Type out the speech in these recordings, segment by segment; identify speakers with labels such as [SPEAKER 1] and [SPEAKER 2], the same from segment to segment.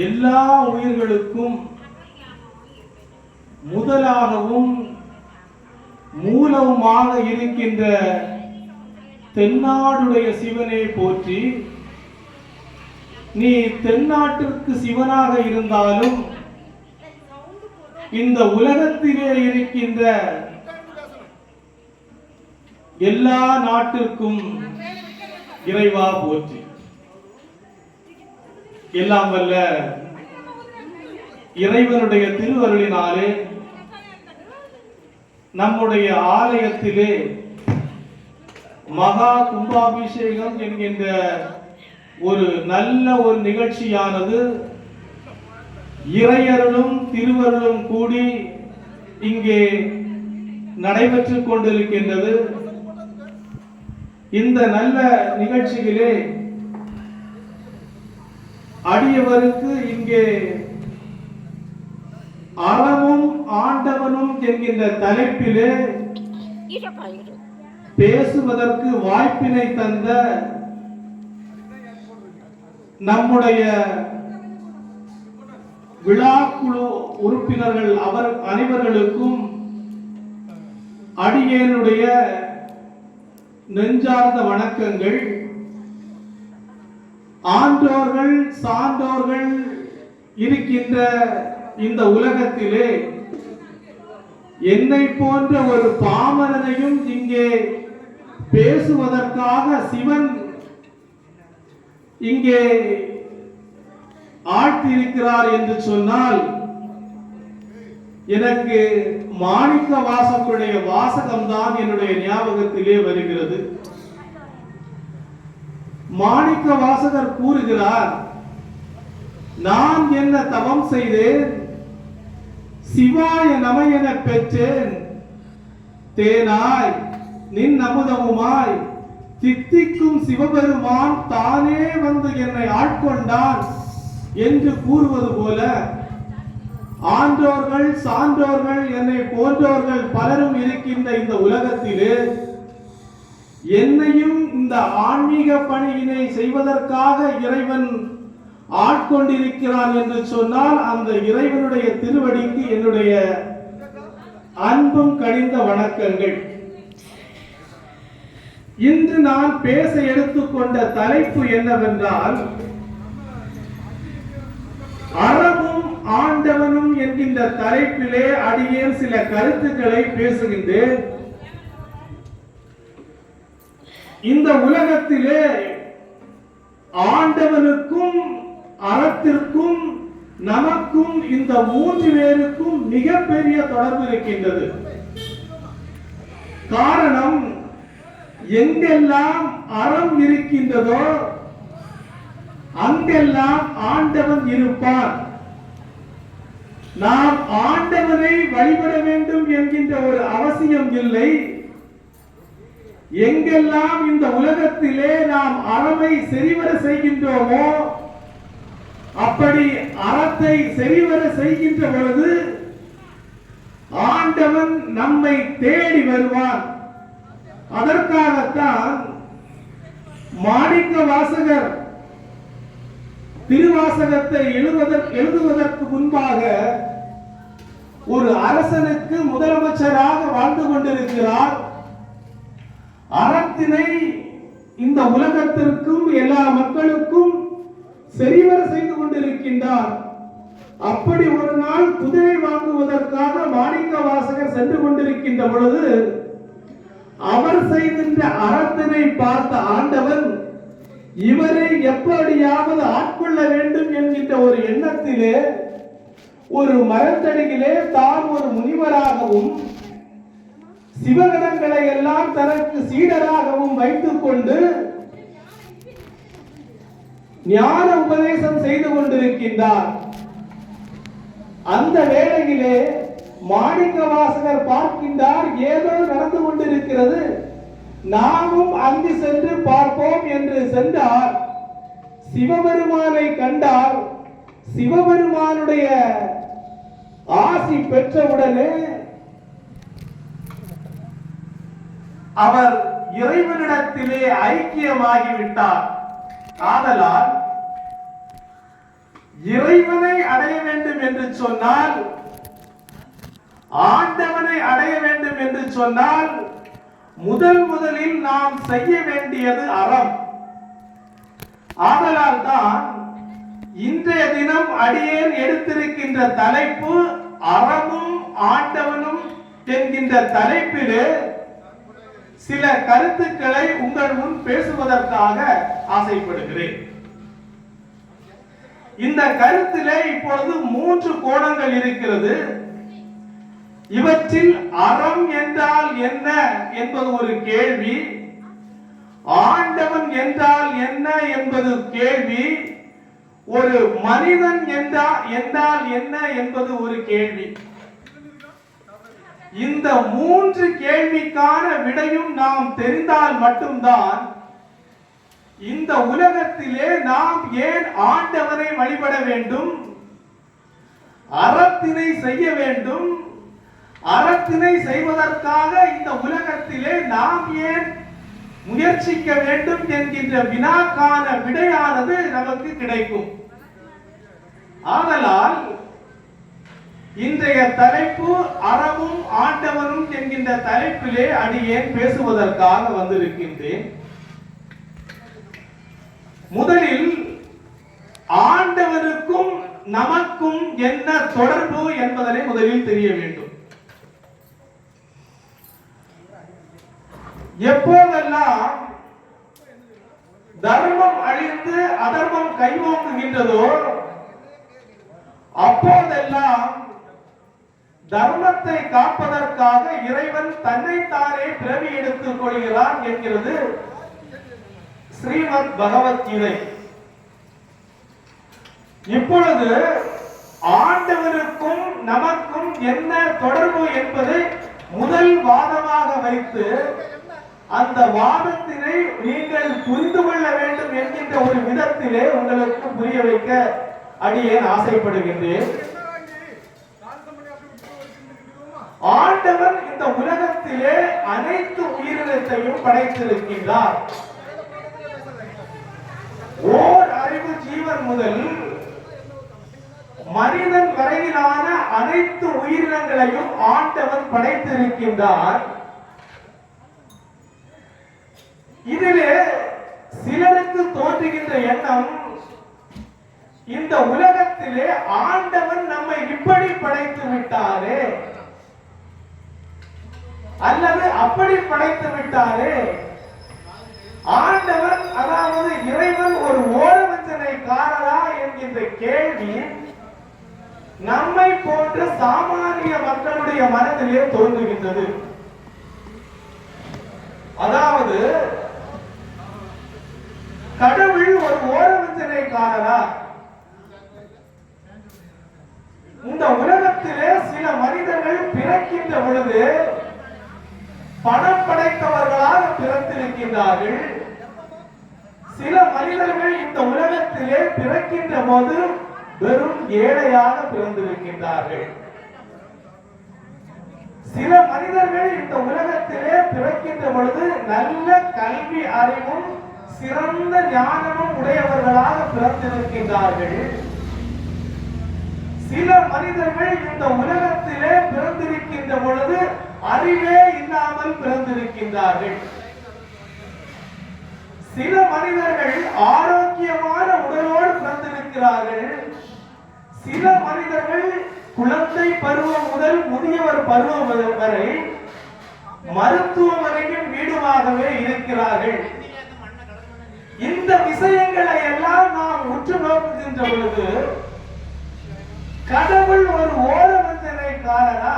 [SPEAKER 1] எல்லா உயிர்களுக்கும் முதலாகவும் மூலவுமாக இருக்கின்ற தென்னாடுடைய சிவனை போற்றி, நீ தென்னாட்டிற்கு சிவனாக இருந்தாலும் இந்த உலகத்திலே இருக்கின்ற எல்லா நாட்டிற்கும் இறைவா போற்றி. எல்லாம் வல்ல இறைவனுடைய திருவருளினாலே நம்முடைய ஆலயத்திலே மகா கும்பாபிஷேகம் என்கின்ற ஒரு நல்ல ஒரு நிகழ்ச்சியானது இறையருளும் திருவருளும் கூடி இங்கே நடைபெற்றுக் கொண்டிருக்கின்றது. இந்த நல்ல நிகழ்ச்சியிலே அடியவருக்கு இங்கே அறமும் ஆண்டவனும் என்கின்ற தலைப்பிலே பேசுவதற்கு வாய்ப்பினை தந்த நம்முடைய விழாக்குழு உறுப்பினர்கள் அவர் அனைவர்களுக்கும் அடியேனுடைய நெஞ்சார்ந்த வணக்கங்கள். ஆன்றோர்கள் சான்றோர்கள் இருக்கின்ற இந்த உலகத்திலே என்னை போன்ற ஒரு பாமரனையும் இங்கே பேசுவதற்காக சிவன் இங்கே ஆழ்த்தியிருக்கிறார் என்று சொன்னால் எனக்கு மாணிக்க வாசகருடைய வாசகம்தான் என்னுடைய ஞாபகத்திலே வருகிறது. மாணிக்க வாசகர் கூறுகிறார், நான் என்ன தவம் செய்தேன், சிவாய நம என பெற்றேன், தேனாய் நின் அமுதமுமாய் தித்திக்கும் சிவபெருமான் தானே வந்து என்னை ஆட்கொண்டான் என்று கூறுவது போல ஆன்றோர்கள் சான்றோர்கள் என்னை போன்றோர்கள் பலரும் இருக்கின்ற இந்த உலகத்திலே என்னையும் இந்த ஆன்மீக பணியினை செய்வதற்காக இறைவன் ஆட்கொண்டிருக்கிறான் என்று சொன்னால் அந்த இறைவனுடைய திருவடிக்கு என்னுடைய அன்பும் கனிந்த வணக்கங்கள். இன்று நான் பேச எடுத்துக்கொண்ட தலைப்பு என்னவென்றால், அறமும் ஆண்டவனும் என்கின்ற தலைப்பிலே அடியேன் சில கருத்துக்களை பேசுகின்றேன். இந்த உலகத்திலே ஆண்டவனுக்கும் அறத்திற்கும் நமக்கும் இந்த மூன்று பேருக்கும் மிகப்பெரிய தொடர்பு இருக்கின்றது. காரணம், எங்கெல்லாம் அறம் இருக்கின்றதோ அங்கெல்லாம் ஆண்டவன் இருப்பார். நாம் ஆண்டவனை வழிபட வேண்டும் என்கின்ற ஒரு அவசியம் இல்லை. எங்கெல்லாம் இந்த உலகத்திலே நாம் அறமை செறிவர செய்கின்றோமோ அப்படி அறத்தை செறிவர செய்கின்ற பொழுது ஆண்டவன் நம்மை தேடி வருவான். அதற்காகத்தான் மாணிக்க வாசகர் திருவாசகத்தை எழுதுவதற்கு முன்பாக ஒரு அரசனுக்கு முதலமைச்சராக வாழ்ந்து கொண்டிருக்கிறார். அறத்தினை இந்த உலகத்திற்கும் எல்லா மக்களுக்கும் சரிவர செய்து கொண்டிருக்கின்றார். அப்படி ஒரு நாள் குதிரை வாங்குவதற்காக மாணிக்க வாசகர் சென்று கொண்டிருக்கின்ற பொழுது அவர் செய்கின்ற அறத்தினை பார்த்த ஆண்டவன் இவரை எப்படியாவது ஆட்கொள்ள வேண்டும் என்கின்ற ஒரு எண்ணத்திலே ஒரு மரத்தடியிலே தான் ஒரு முனிவராகவும் சிவகணங்களை எல்லாம் தனக்கு சீடராகவும் வைத்துக் கொண்டு ஞான உபதேசம் செய்து கொண்டிருக்கின்றார். அந்த வேளையிலே மாணிக்க வாசகர் பார்க்கின்றார், ஏதோ நடந்து கொண்டிருக்கிறது, நாமும் அங்கு சென்று பார்ப்போம் என்று சென்றார். சிவபெருமானை கண்டார். சிவபெருமானுடைய ஆசி பெற்றவுடனே அவர் இறைவனிடத்திலே ஐக்கியமாகிவிட்டார். ஆதலால் இறைவனை அடைய வேண்டும் என்று சொன்னால், ஆண்டவனை அடைய வேண்டும் என்று சொன்னால் முதலில் நாம் செய்ய வேண்டியது அறம். ஆதலால் தான் இன்றைய தினம் அடியேன் எடுத்திருக்கின்ற தலைப்பு அறமும் ஆண்டவனும் என்கின்ற தலைப்பிலே சில கருத்துக்களை உங்கள் முன் பேசுவதற்காக ஆசைப்படுகிறேன். இந்த கருத்திலே இப்பொழுது 3 கோணங்கள் இருக்கிறது. இவற்றில் அறம் என்றால் என்ன என்பது ஒரு கேள்வி, ஆண்டவன் என்றால் என்ன என்பது கேள்வி, ஒரு மனிதன் என்றால் என்ன என்பது ஒரு கேள்வி. இந்த 3 கேள்விக்கான விடையும் நாம் தெரிந்தால் மட்டும்தான் இந்த உலகத்திலே நாம் ஏன் ஆண்டவனை வழிபட வேண்டும், அறத்தினை செய்ய வேண்டும், அறத்தினை செய்வதற்காக இந்த உலகத்திலே நாம் ஏன் முயற்சிக்க வேண்டும் என்கின்ற வினாக்கான விடையானது நமக்கு கிடைக்கும். ஆதலால் இன்றைய தலைப்பு அறமும் ஆண்டவனும் என்கின்ற தலைப்பிலே அடியேன் பேசுவதற்காக வந்திருக்கின்றேன். முதலில் ஆண்டவனுக்கும் நமக்கும் என்ன தொடர்பு என்பதனை முதலில் தெரிய வேண்டும். எப்போதெல்லாம் தர்மம் அழிந்து அதர்மம் கைவோங்குகின்றதோ அப்போதெல்லாம் தர்மத்தை காப்பதற்காக இறைவன் தன்னைத்தானே பிறவி எடுத்துக் கொள்கிறான் என்கிறது ஸ்ரீமத் பகவத்கீதை. இப்பொழுது ஆண்டவனுக்கும் நமக்கும் என்ன தொடர்பு என்பதை முதல் வாதமாக வைத்து அந்த வாதத்தினை நீங்கள் புரிந்து கொள்ள வேண்டும் என்கின்ற ஒரு விதத்திலே உங்களுக்கு புரிய வைக்க அடியேன் ஆசைப்படுகின்றேன். ஆண்டவன் இந்த உலகத்திலே அனைத்து உயிரினத்தையும் படைத்திருக்கின்றார். ஓர் அறிவு ஜீவன் முதல் மனிதன் வரையிலான அனைத்து உயிரினங்களையும் ஆண்டவன் படைத்திருக்கின்றார். இதிலே சிலருக்கு தோன்றுகின்ற எண்ணம், இந்த உலகத்திலே ஆண்டவன் நம்மை இப்படி படைத்து விட்டாரே அல்லது அப்படி படைத்து விட்டாரே, ஆண்டவன் அதாவது இறைவன் ஒரு ஓரவஞ்சனைக்காரரா என்கின்ற கேள்வி நம்மை போன்ற சாமானிய மக்களுடைய மனதிலே தோன்றுகின்றது. அதாவது கடவுள் ஒரு ஓரவஞ்சனைக்காரரா? இந்த உலகத்திலே சில மனிதர்கள் பிறக்கின்ற பொழுது பணம் படைத்தவர்களாக பிறந்திருக்கின்றார்கள். சில மனிதர்கள் இந்த உலகத்திலே பிறக்கின்ற போது வெறும் ஏழையாக பிறந்திருக்கின்றார்கள். சில மனிதர்கள் இந்த உலகத்திலே பிறக்கின்ற பொழுது நல்ல கல்வி அறிவும் சிறந்த ஞானமும் உடையவர்களாக பிறந்திருக்கின்றார்கள். சில மனிதர்கள் இந்த உலகத்திலே பிறந்திருக்கின்ற பொழுது அறிவே இல்லாமல் பிறந்திருக்கின்றார்கள். சில மனிதர்கள் ஆரோக்கியமான உடலோடு பிறந்திருக்கிறார்கள். சில மனிதர்கள் குழந்தை பருவம் முதல் முதியவர் பருவம் வரை மருத்துவமனையின் வீடுமாகவே இருக்கிறார்கள். இந்த விஷயங்களை எல்லாம் நாம் உற்று நோக்குகின்ற பொழுது கடவுள் ஒரு ஓரவஞ்சனைக்காரரா?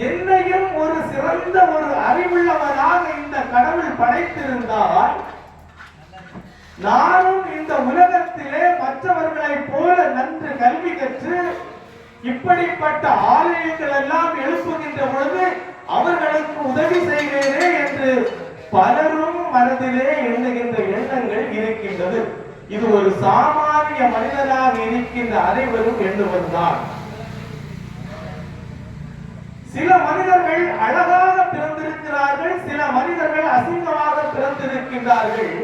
[SPEAKER 1] என்னையும் ஒரு சிறந்த ஒரு அறிவுள்ளவனாக இந்த கடவுள் படைத்திருந்தால் நானும் இந்த உலகத்திலே மற்றவர்களை போல நன்று கல்வி கற்று இப்படிப்பட்ட ஆலயங்கள் எல்லாம் எழுப்புகின்ற பொழுது அவர்களுக்கு உதவி செய்கிறேனே என்று பலரும் மனதிலே எண்ணுகின்ற எண்ணங்கள் இருக்கின்றது. இது ஒரு சாமானிய மனிதனாக இருக்கின்ற அனைவரும் எண்ணுவதுதான். சில மனிதர்கள் அழகாக பிறந்திருக்கிறார்கள், சில மனிதர்கள் அசிங்கமாக பிறந்திருக்கின்றார்கள்.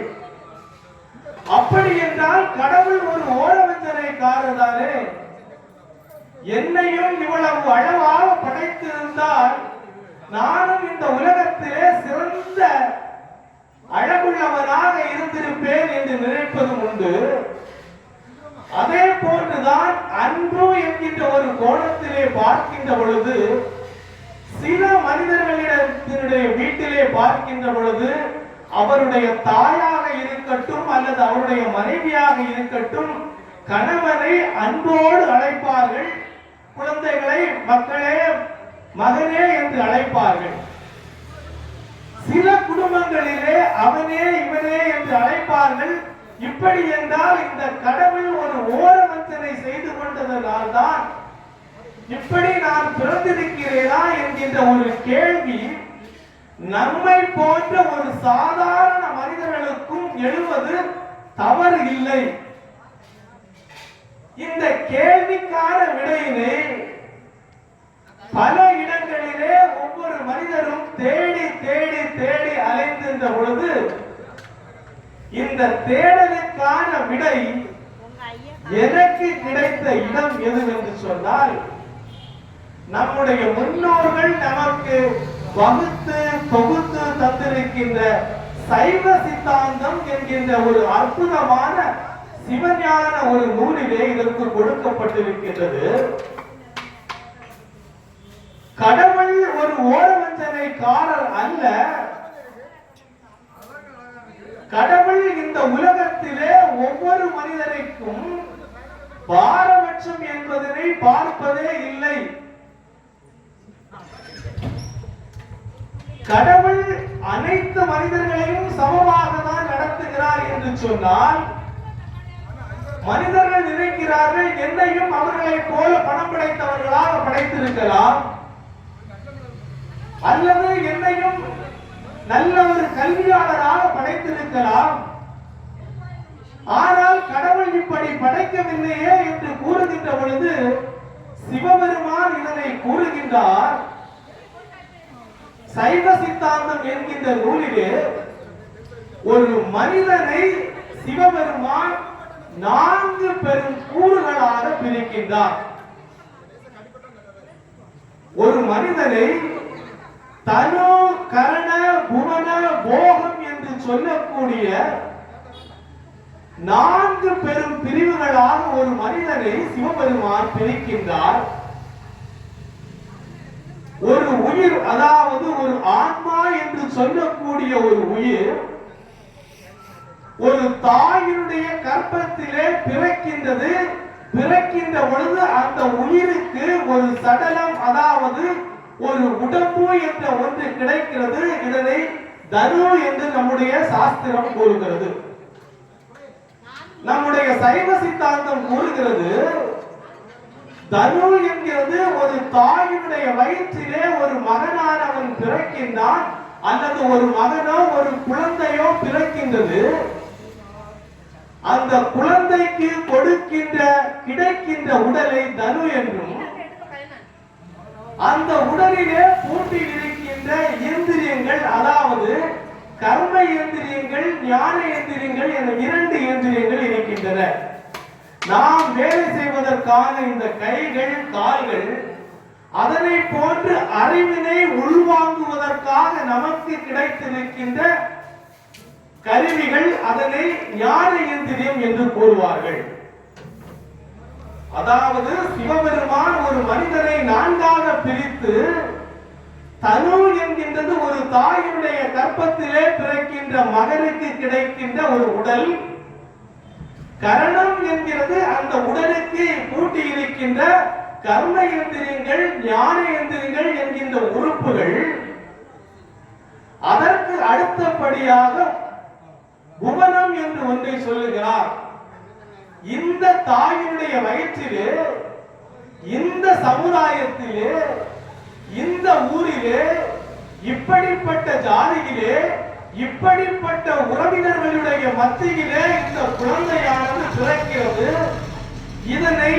[SPEAKER 1] அப்படி என்றால் கடவுள் ஒரு ஓரவஞ்சனைக்காரர் தானே. என்னையும் இவ்வளவு அழகாக படைத்திருந்தால் நானும் இந்த உலகத்திலே சிறந்த அழகுள்ளவனாக இருந்திருப்பேன் என்று நினைப்பதும் உண்டு. அதே போன்றுதான் அன்பு என்கின்ற ஒரு கோணத்திலே பார்க்கின்ற பொழுது, சில மனிதர்களிடத்தினுடைய வீட்டிலே பார்க்கின்ற பொழுது அவருடைய தாயாக இருக்கட்டும் அல்லது அவருடைய மனைவியாக இருக்கட்டும், கணவனை அன்போடு அழைப்பார்கள், குழந்தைகளை மக்களே மகனே என்று அழைப்பார்கள். சில குடும்பங்களிலே அவனே இவனே என்று அழைப்பார்கள். இப்படி என்றால் இந்த கடவுள் ஒரு ஓரவஞ்சனை செய்து கொண்டதனால் தான் இப்படி நான் பிறந்திருக்கிறேனா என்கின்ற ஒரு கேள்வி நம்மை போன்ற ஒரு சாதாரண மனிதர்களுக்கும் எழுவது தவறு இல்லை. இந்த கேள்விக்கான விடையினை பல இடங்களிலே ஒவ்வொரு மனிதரும் தேடி தேடி தேடி அலைந்திருந்த பொழுது இந்த தேடலுக்கான விடை எனக்கு கிடைத்த இடம் எது என்று சொன்னால், நம்முடைய முன்னோர்கள் நமக்கு வகுத்து தொகுத்து தந்திருக்கின்ற சைவ சித்தாந்தம் என்கின்ற ஒரு அற்புதமான சிவஞான ஒரு நூலிலே இதற்கு கொடுக்கப்பட்டிருக்கின்றது. கடவுள் ஒரு ஓரவஞ்சனைக்காரர் அல்ல. கடவுள் இந்த உலகத்திலே ஒவ்வொரு மனிதனுக்கும் பாரபட்சம் என்பதனை பார்ப்பதே இல்லை. கடவுள் அனைத்து மனிதர்களையும் சமமாக தான் நடத்துகிறார் என்று சொன்னால், மனிதர்கள் நினைக்கிறார்கள் என்னையும் அவர்களை போல பணம் படைத்தவர்களாக படைத்திருக்கலாம், அல்லது என்னையும் நல்ல ஒரு கல்வியாளராக படைத்திருக்கலாம். ஆனால் கடவுள் இப்படி படைக்கவில்லையே என்று கூறுகின்ற பொழுது சிவபெருமான் இதனை கூறுகின்றார். சைவ சித்தாந்தம் என்கின்ற நூலிலே ஒரு மனிதனை சிவபெருமான் 4 பெரும் கூறுகளாக பிரிக்கின்றார். ஒரு மனிதனை தனு கரண புவன போகம் என்று சொல்லக்கூடிய 4 பெரும் பிரிவுகளாக ஒரு மனிதனை சிவபெருமான் பிரிக்கின்றார். ஒரு உயிர், அதாவது ஒரு ஆன்மா என்று சொல்லக்கூடிய ஒரு உயிர் ஒரு தாயினுடைய கர்ப்பத்திலே பிறக்கின்றது. பிறக்கின்ற பொழுது அந்த உயிருக்கு ஒரு சடலம், அதாவது ஒரு உடம்பு என்ற ஒன்று கிடைக்கிறது. இதனை தனு என்று நம்முடைய சாஸ்திரம் கூறுகிறது. நம்முடைய சைவ சித்தாந்தம் கூறுகிறது தனு என்கிறது ஒரு தாயினுடைய வயிற்றிலே ஒரு மகனானவன் பிறக்கின்றான், அல்லது ஒரு மகனோ ஒரு குழந்தையோ பிறக்கின்றது. அந்த குழந்தைக்கு கிடைக்கின்ற உடலை தனு என்றும், அந்த உடலிலே பூட்டி இருக்கின்ற இந்திரியங்கள், அதாவது கர்ம இந்திரியங்கள், ஞான இந்திரியங்கள் என 2 இந்திரியங்கள் இருக்கின்றன. நாம் வேலை செய்வதற்கான இந்த கைகள் கால்கள், அதனை போன்று அறிவினை உள்வாங்குவதற்காக நமக்கு கிடைத்திருக்கின்ற கருவிகள், அதனை ஞான இந்திரியம் என்று கூறுவார்கள். அதாவது சிவபெருமான் ஒரு மனிதனை 4ஆக பிரித்து, தனு என்கின்றது ஒரு தாயினுடைய கர்ப்பத்திலே பிறக்கின்ற மகனுக்கு கிடைக்கின்ற ஒரு உடல், கரணம் என்கிறது அந்த உடலுக்கு பூட்டி இருக்கின்ற கர்ம இந்திரியங்கள், ஞான இந்திரியங்கள் என்கின்ற உறுப்புகள். அதற்கு அடுத்தபடியாக புவனம் என்று ஒன்றை சொல்லுகிறார். இந்த தாயினுடைய வயிற்றிலே, இந்த சமுதாயத்திலே, இந்த ஊரிலே, இப்படிப்பட்ட ஜாதியிலே, இப்படிப்பட்ட உறவினர்களுடைய மத்தியிலே இந்த குழந்தையானது பிறக்கிறது. இதனை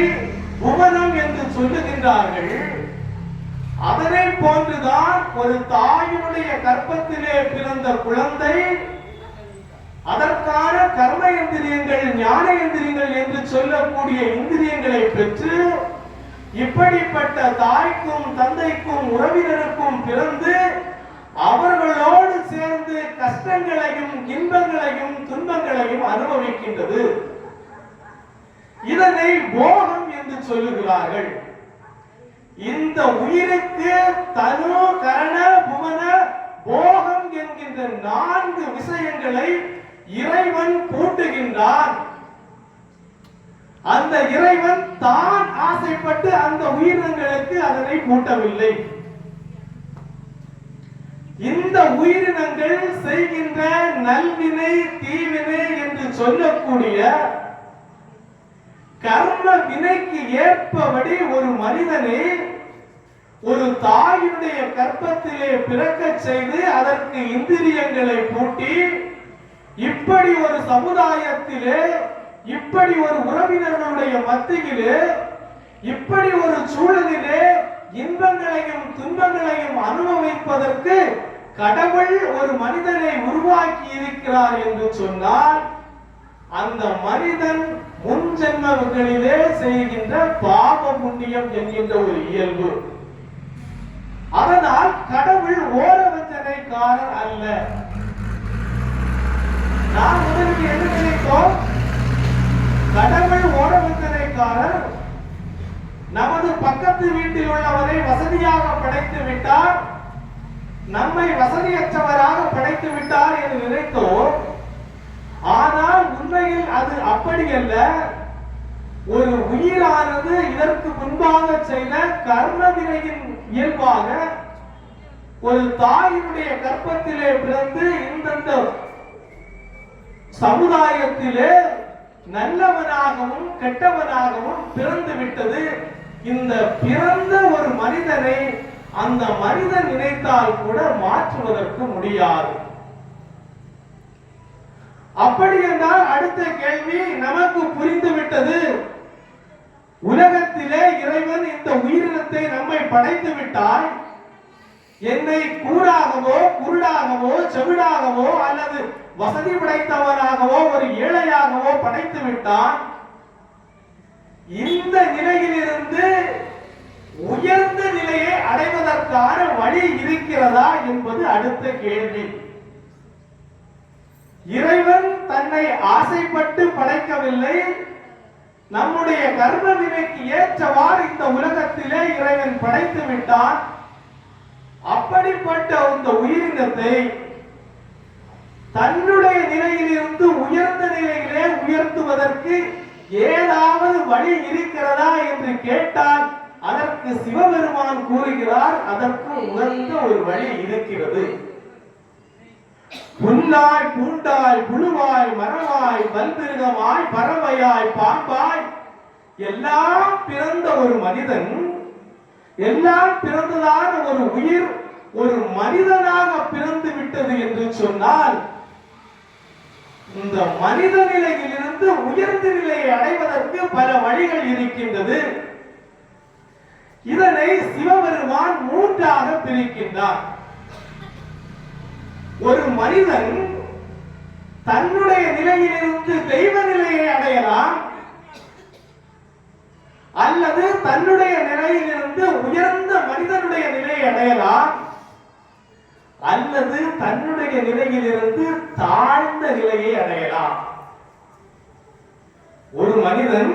[SPEAKER 1] புவனம் என்று சொல்லுகின்றார்கள். அதனை போன்றுதான் ஒரு தாயினுடைய கர்ப்பத்திலே பிறந்த குழந்தை, அதற்கான கர்ம இந்திரியங்கள், ஞானேந்திரியங்கள் என்று சொல்லக்கூடிய இந்திரியங்களை பெற்று இப்படிப்பட்ட தாய்க்கும் தந்தைக்கும் உறவினருக்கும் பிறந்து அவர்களோடு சேர்ந்து கஷ்டங்களையும் இன்பங்களையும் துன்பங்களையும் அனுபவிக்கின்றது. இதனை போகம் என்று சொல்லுகிறார்கள். இந்த உயிருக்கு தனு கரண புவன போகம் என்கின்ற 4 விஷயங்களை இறைவன் பூட்டுகின்றான். அந்த இறைவன் தான் ஆசைப்பட்டு அந்த உயிரினங்களுக்கு அதனை பூட்டவில்லை. இந்த உயிரினங்கள் செய்கின்ற நல்வினை தீவினை என்று சொல்லக்கூடிய கர்ம வினைக்கு ஏற்பபடி ஒரு மனிதனை ஒரு தாயினுடைய கர்ப்பத்திலே பிறக்க செய்து அதற்கு இந்திரியங்களை பூட்டி இப்படி ஒரு சமுதாயத்திலே இப்படி ஒரு உறவினர்களுடைய மத்தியிலே இப்படி ஒரு சூழலிலே இன்பங்களையும் துன்பங்களையும் அனுபவிப்பதற்கு கடவுள் ஒரு மனிதனை உருவாக்கி இருக்கிறார் என்று சொன்னால் அந்த மனிதன் முன் ஜென்மங்களிலே செய்கின்ற பாவ புண்ணியம் என்கின்ற ஒரு இயல்பு. அதனால் கடவுள் ஓரவஞ்சனைக்காரர் அல்ல. நாம் முதலில் என்ன நினைத்தோம்? கடவுள் ஓரவஞ்சனைக்காரர், நமது பக்கத்து வீட்டில் உள்ளவரை வசதியாக படைத்து விட்டார், நம்மை வசதியற்றவராக படைத்து விட்டார் என்று நினைத்தோம். ஆனால் உண்மையில் அது அப்படி அல்ல. ஒரு உயிரானது இதற்கு முன்பாக செய்த கர்ம வினையின் இயல்பாக ஒரு தாயினுடைய கர்ப்பத்திலே பிறந்து இந்த சமுதாயத்திலே நல்லவனாகவும் கெட்டவனாகவும் பிறந்து விட்டது. இந்த பிறந்த ஒரு மனிதனை அந்த மனிதன் நினைத்தால் கூட மாற்றுவதற்கு முடியாது. அப்படி என்றால் அடுத்த கேள்வி நமக்கு புரிந்துவிட்டது. உலகத்திலே இறைவன் இந்த உயிரினத்தை நம்மை படைத்து விட்டால் என்னை கூடாகவோ குருடாகவோ செவிடாகவோ அல்லது வசதி படைத்தவனாகவோ ஒரு ஏழையாகவோ படைத்து விட்டான். இந்த நிலையிலிருந்து உயர்ந்த நிலையை அடைவதற்கான வழி இருக்கிறதா என்பது அடுத்த கேள்வி. இறைவன் தன்னை ஆசைப்பட்டு படைக்கவில்லை. நம்முடைய கர்ம வினைக்கு ஏற்றவாறு இந்த உலகத்திலே இறைவன் படைத்து விட்டான். அப்படிப்பட்ட இந்த உயிரினத்தை தன்னுடைய நிலையிலிருந்து உயர்ந்த நிலையிலே உயர்த்துவதற்கு ஏதாவது வழி இருக்கிறதா என்று கேட்டால் அதற்கு சிவபெருமான் கூறுகிறார், அதற்கு உயர்ந்த ஒரு வழி இருக்கிறது. புல்லாய் பூண்டாய் புழுவாய் மரமாய் பல்பிருகமாய் பறவையாய் பாம்பாய் எல்லாம் பிறந்த ஒரு மனிதன், எல்லாம் பிறந்ததான ஒரு உயிர் ஒரு மனிதனாக பிறந்து விட்டது என்று சொன்னால் இந்த மனித நிலையிலிருந்து உயர்ந்த நிலையை அடைவதற்கு பல வழிகள் இருக்கின்றது. இதனை சிவபெருமான் 3ஆக பிரிக்கின்றார். ஒரு மனிதன் தன்னுடைய நிலையிலிருந்து தெய்வ நிலையை அடையலாம், அல்லது தன்னுடைய நிலையிலிருந்து உயர்ந்த மனிதனுடைய நிலையை அடையலாம், அல்லது தன்னுடைய நிலையிலிருந்து தாழ்ந்த நிலையை அடையலாம். ஒரு மனிதன்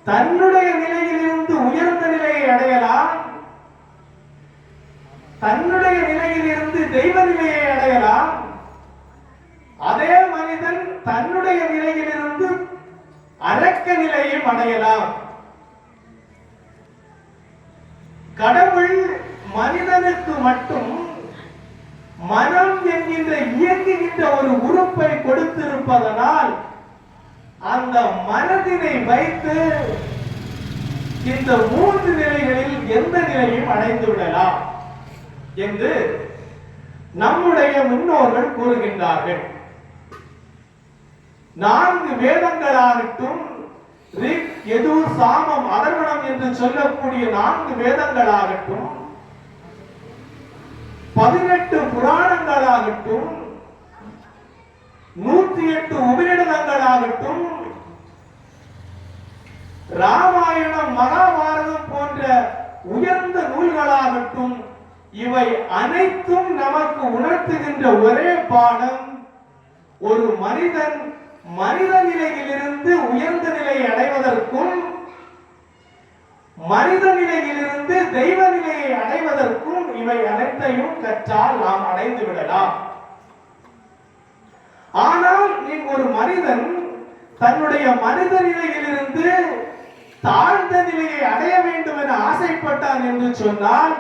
[SPEAKER 1] தன்னுடைய நிலையிலிருந்து உயர்ந்த நிலையை அடையலாம், தன்னுடைய நிலையிலிருந்து தெய்வ நிலையை அடையலாம். அதே மனிதன் தன்னுடைய நிலையிலிருந்து அரக்க நிலையை அடையலாம். கடவுள் மனிதனுக்கு மட்டும் மனம் என்கின்ற இயங்குகின்ற ஒரு உறுப்பை கொடுத்திருப்பதனால் அந்த மனதினை வைத்து இந்த 3 நிலைகளில் எந்த நிலையும் அடைந்து விடலாம் என்று நம்முடைய முன்னோர்கள் கூறுகின்றார்கள். 4 வேதங்களாகட்டும், ரிக் யஜுர் சாமம் அதர்வணம் என்று சொல்லக்கூடிய 4 வேதங்களாகட்டும், 18 புராணங்களாகட்டும், 108 உபநிடதங்களாகட்டும், ராமாயணம், மகாபாரதம் போன்ற உயர்ந்த நூல்களாகட்டும், இவை அனைத்தும் நமக்கு உணர்த்துகின்ற ஒரே பாடம், ஒரு மனிதன் மனித நிலையிலிருந்து உயர்ந்த நிலையை அடைவதற்கும் மனித நிலையிலிருந்து தெய்வ நிலையை அடைவதற்கும் இவை அனைத்தையும் கற்றால் நாம் அடைந்து விடலாம். ஆனால் நீங்க ஒரு மனிதன் தன்னுடைய மனித நிலையிலிருந்து தாழ்ந்த நிலையை அடைய வேண்டும் என ஆசைப்பட்டான் என்று சொன்னால்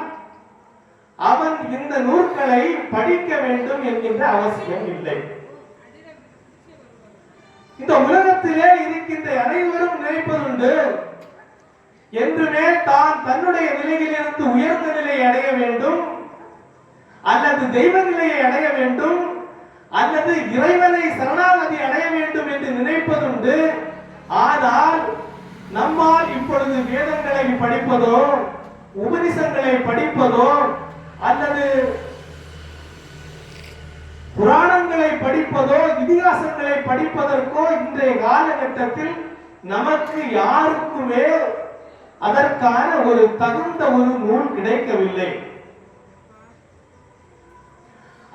[SPEAKER 1] அவன் இந்த நூல்களை படிக்க வேண்டும் என்கின்ற அவசியம் இல்லை. இந்த உலகத்திலே இருக்கின்ற அனைவரும் நினைப்பதுண்டு, என்றுமே தான் தன்னுடைய நிலையிலிருந்து உயர்ந்த நிலையை அடைய வேண்டும், அல்லது தெய்வ நிலையை அடைய வேண்டும், அல்லது இறைவனை சரணாகதி அடைய வேண்டும் என்று நினைப்பதுண்டு. ஆனால் நம்மால் இப்பொழுது வேதங்களை படிப்பதோ, உபனிஷங்களை படிப்பதோ, அல்லது புராணங்களை படிப்பதோ, இதிகாசங்களை படிப்பதற்கோ இன்றைய காலகட்டத்தில் நமக்கு யாருக்குமே அதற்கான ஒரு தகுந்த ஒரு நூல் கிடைக்கவில்லை.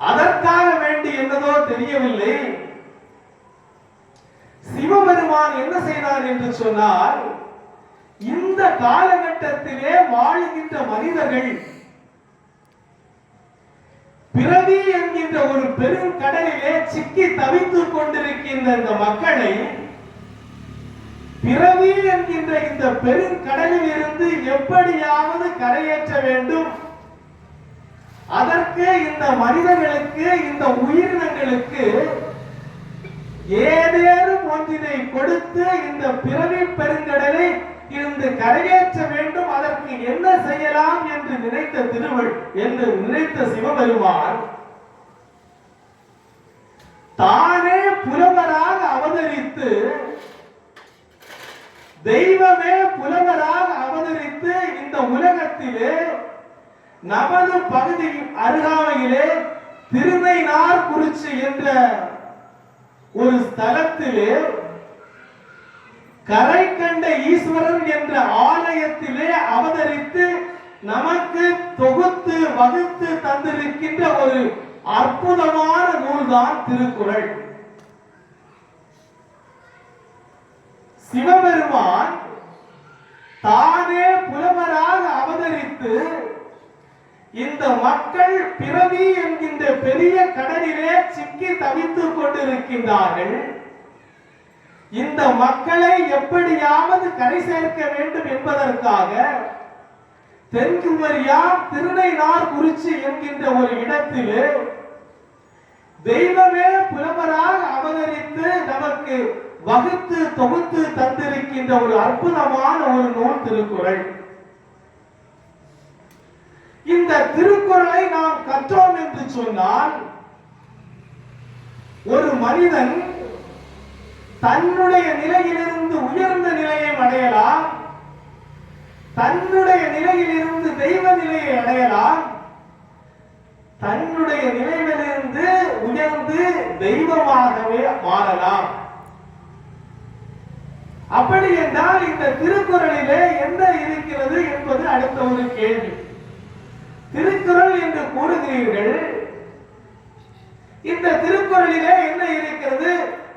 [SPEAKER 1] அதற்காக வேண்டி என்னதோ தெரியவில்லை. சிவபெருமான் என்ன செய்தார் என்று சொன்னால், இந்த காலகட்டத்திலே வாழுகின்ற மனிதர்கள் பிறவி என்கின்ற ஒரு பெரும் கடலிலே சிக்கி தவித்துக் கொண்டிருக்கின்ற இந்த மக்களை பிறவி என்கின்ற இந்த பெருங்கடலில் இருந்து எப்படியாவது கரையேற்ற வேண்டும், அதற்கு இந்த மனிதர்களுக்கு, இந்த உயிரினங்களுக்கு ஏதேனும் ஒன்றினை கொடுத்து இந்த பிறவி பெருங்கடலை இருந்து கரையேற்ற வேண்டும், அதற்கு என்ன செய்யலாம் என்று நினைத்த சிவபெருமான் தானே புலவராக அவதரித்து, தெய்வமே புலவராக அவதரித்து இந்த உலகத்திலே நமது பகுதி அருகாமையிலே திருநைனார்குறிச்சி என்ற ஒரு ஸ்தலத்திலே கரை கண்ட ஈஸ்வரர் என்ற ஆலயத்திலே அவதரித்து நமக்கு தொகுத்து வகுத்து தந்திருக்கின்ற ஒரு அற்புதமான நூல்தான் திருக்குறள். சிவபெருமான் தானே புலவராக அவதரித்து இந்த மக்கள் பிறவி என்கின்ற பெரிய கடலிலே சிக்கி தவித்துக் கொண்டிருக்கின்றார்கள், இந்த மக்களை எப்படியாவது கரை சேர்க்க வேண்டும் என்பதற்காக தென்குமரியா திருநைனார்குறிச்சி என்கின்ற ஒரு இடத்திலே தெய்வமே புலவராக அவதரித்து நமக்கு வகுத்து தொகுத்து தந்திருக்கின்ற ஒரு அற்புதமான ஒரு நூல் திருக்குறள். இந்த திருக்குறளை நாம் கற்றோம் என்று சொன்னால் ஒரு மனிதன் தன்னுடைய நிலையிலிருந்து உயர்ந்த நிலையை அடையலாம், தன்னுடைய நிலையிலிருந்து தெய்வ நிலையை அடையலாம், தன்னுடைய நிலையிலிருந்து உயர்ந்து தெய்வமாகவே மாறலாம். அப்படி என்றால் இந்த திருக்குறளிலே என்ன இருக்கிறது என்பது அடுத்த ஒரு கேள்வி. திருக்குறள் என்று கூறுகிறீர்கள், இந்த திருக்குறளிலே என்ன இருக்கிறது?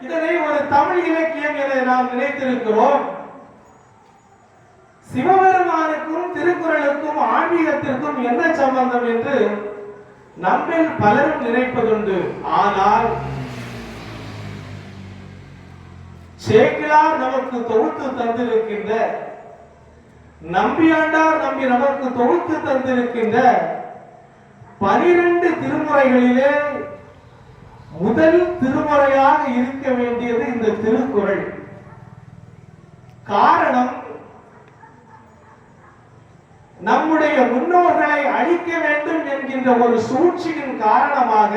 [SPEAKER 1] இதனை ஒரு தமிழ் இலக்கியம் என நாம் நினைத்திருக்கிறோம். சிவபெருமானுக்கும் திருக்குறளுக்கும் ஆன்மீகத்திற்கும் என்ன சம்பந்தம் என்று நம்மில் பலரும் நினைப்பதுண்டு. ஆனால் சேக்கிழார் நமக்கு தொகுத்து தந்திருக்கின்ற, நம்பியாண்டார் நமக்கு தொகுத்து தந்திருக்கின்ற 12 திருமுறைகளிலே முதல் திருமுறையாக இருக்க வேண்டியது இந்த திருக்குறள். காரணம், நம்முடைய முன்னோர்களை அழிக்க வேண்டும் என்கின்ற ஒரு சூழ்ச்சியின் காரணமாக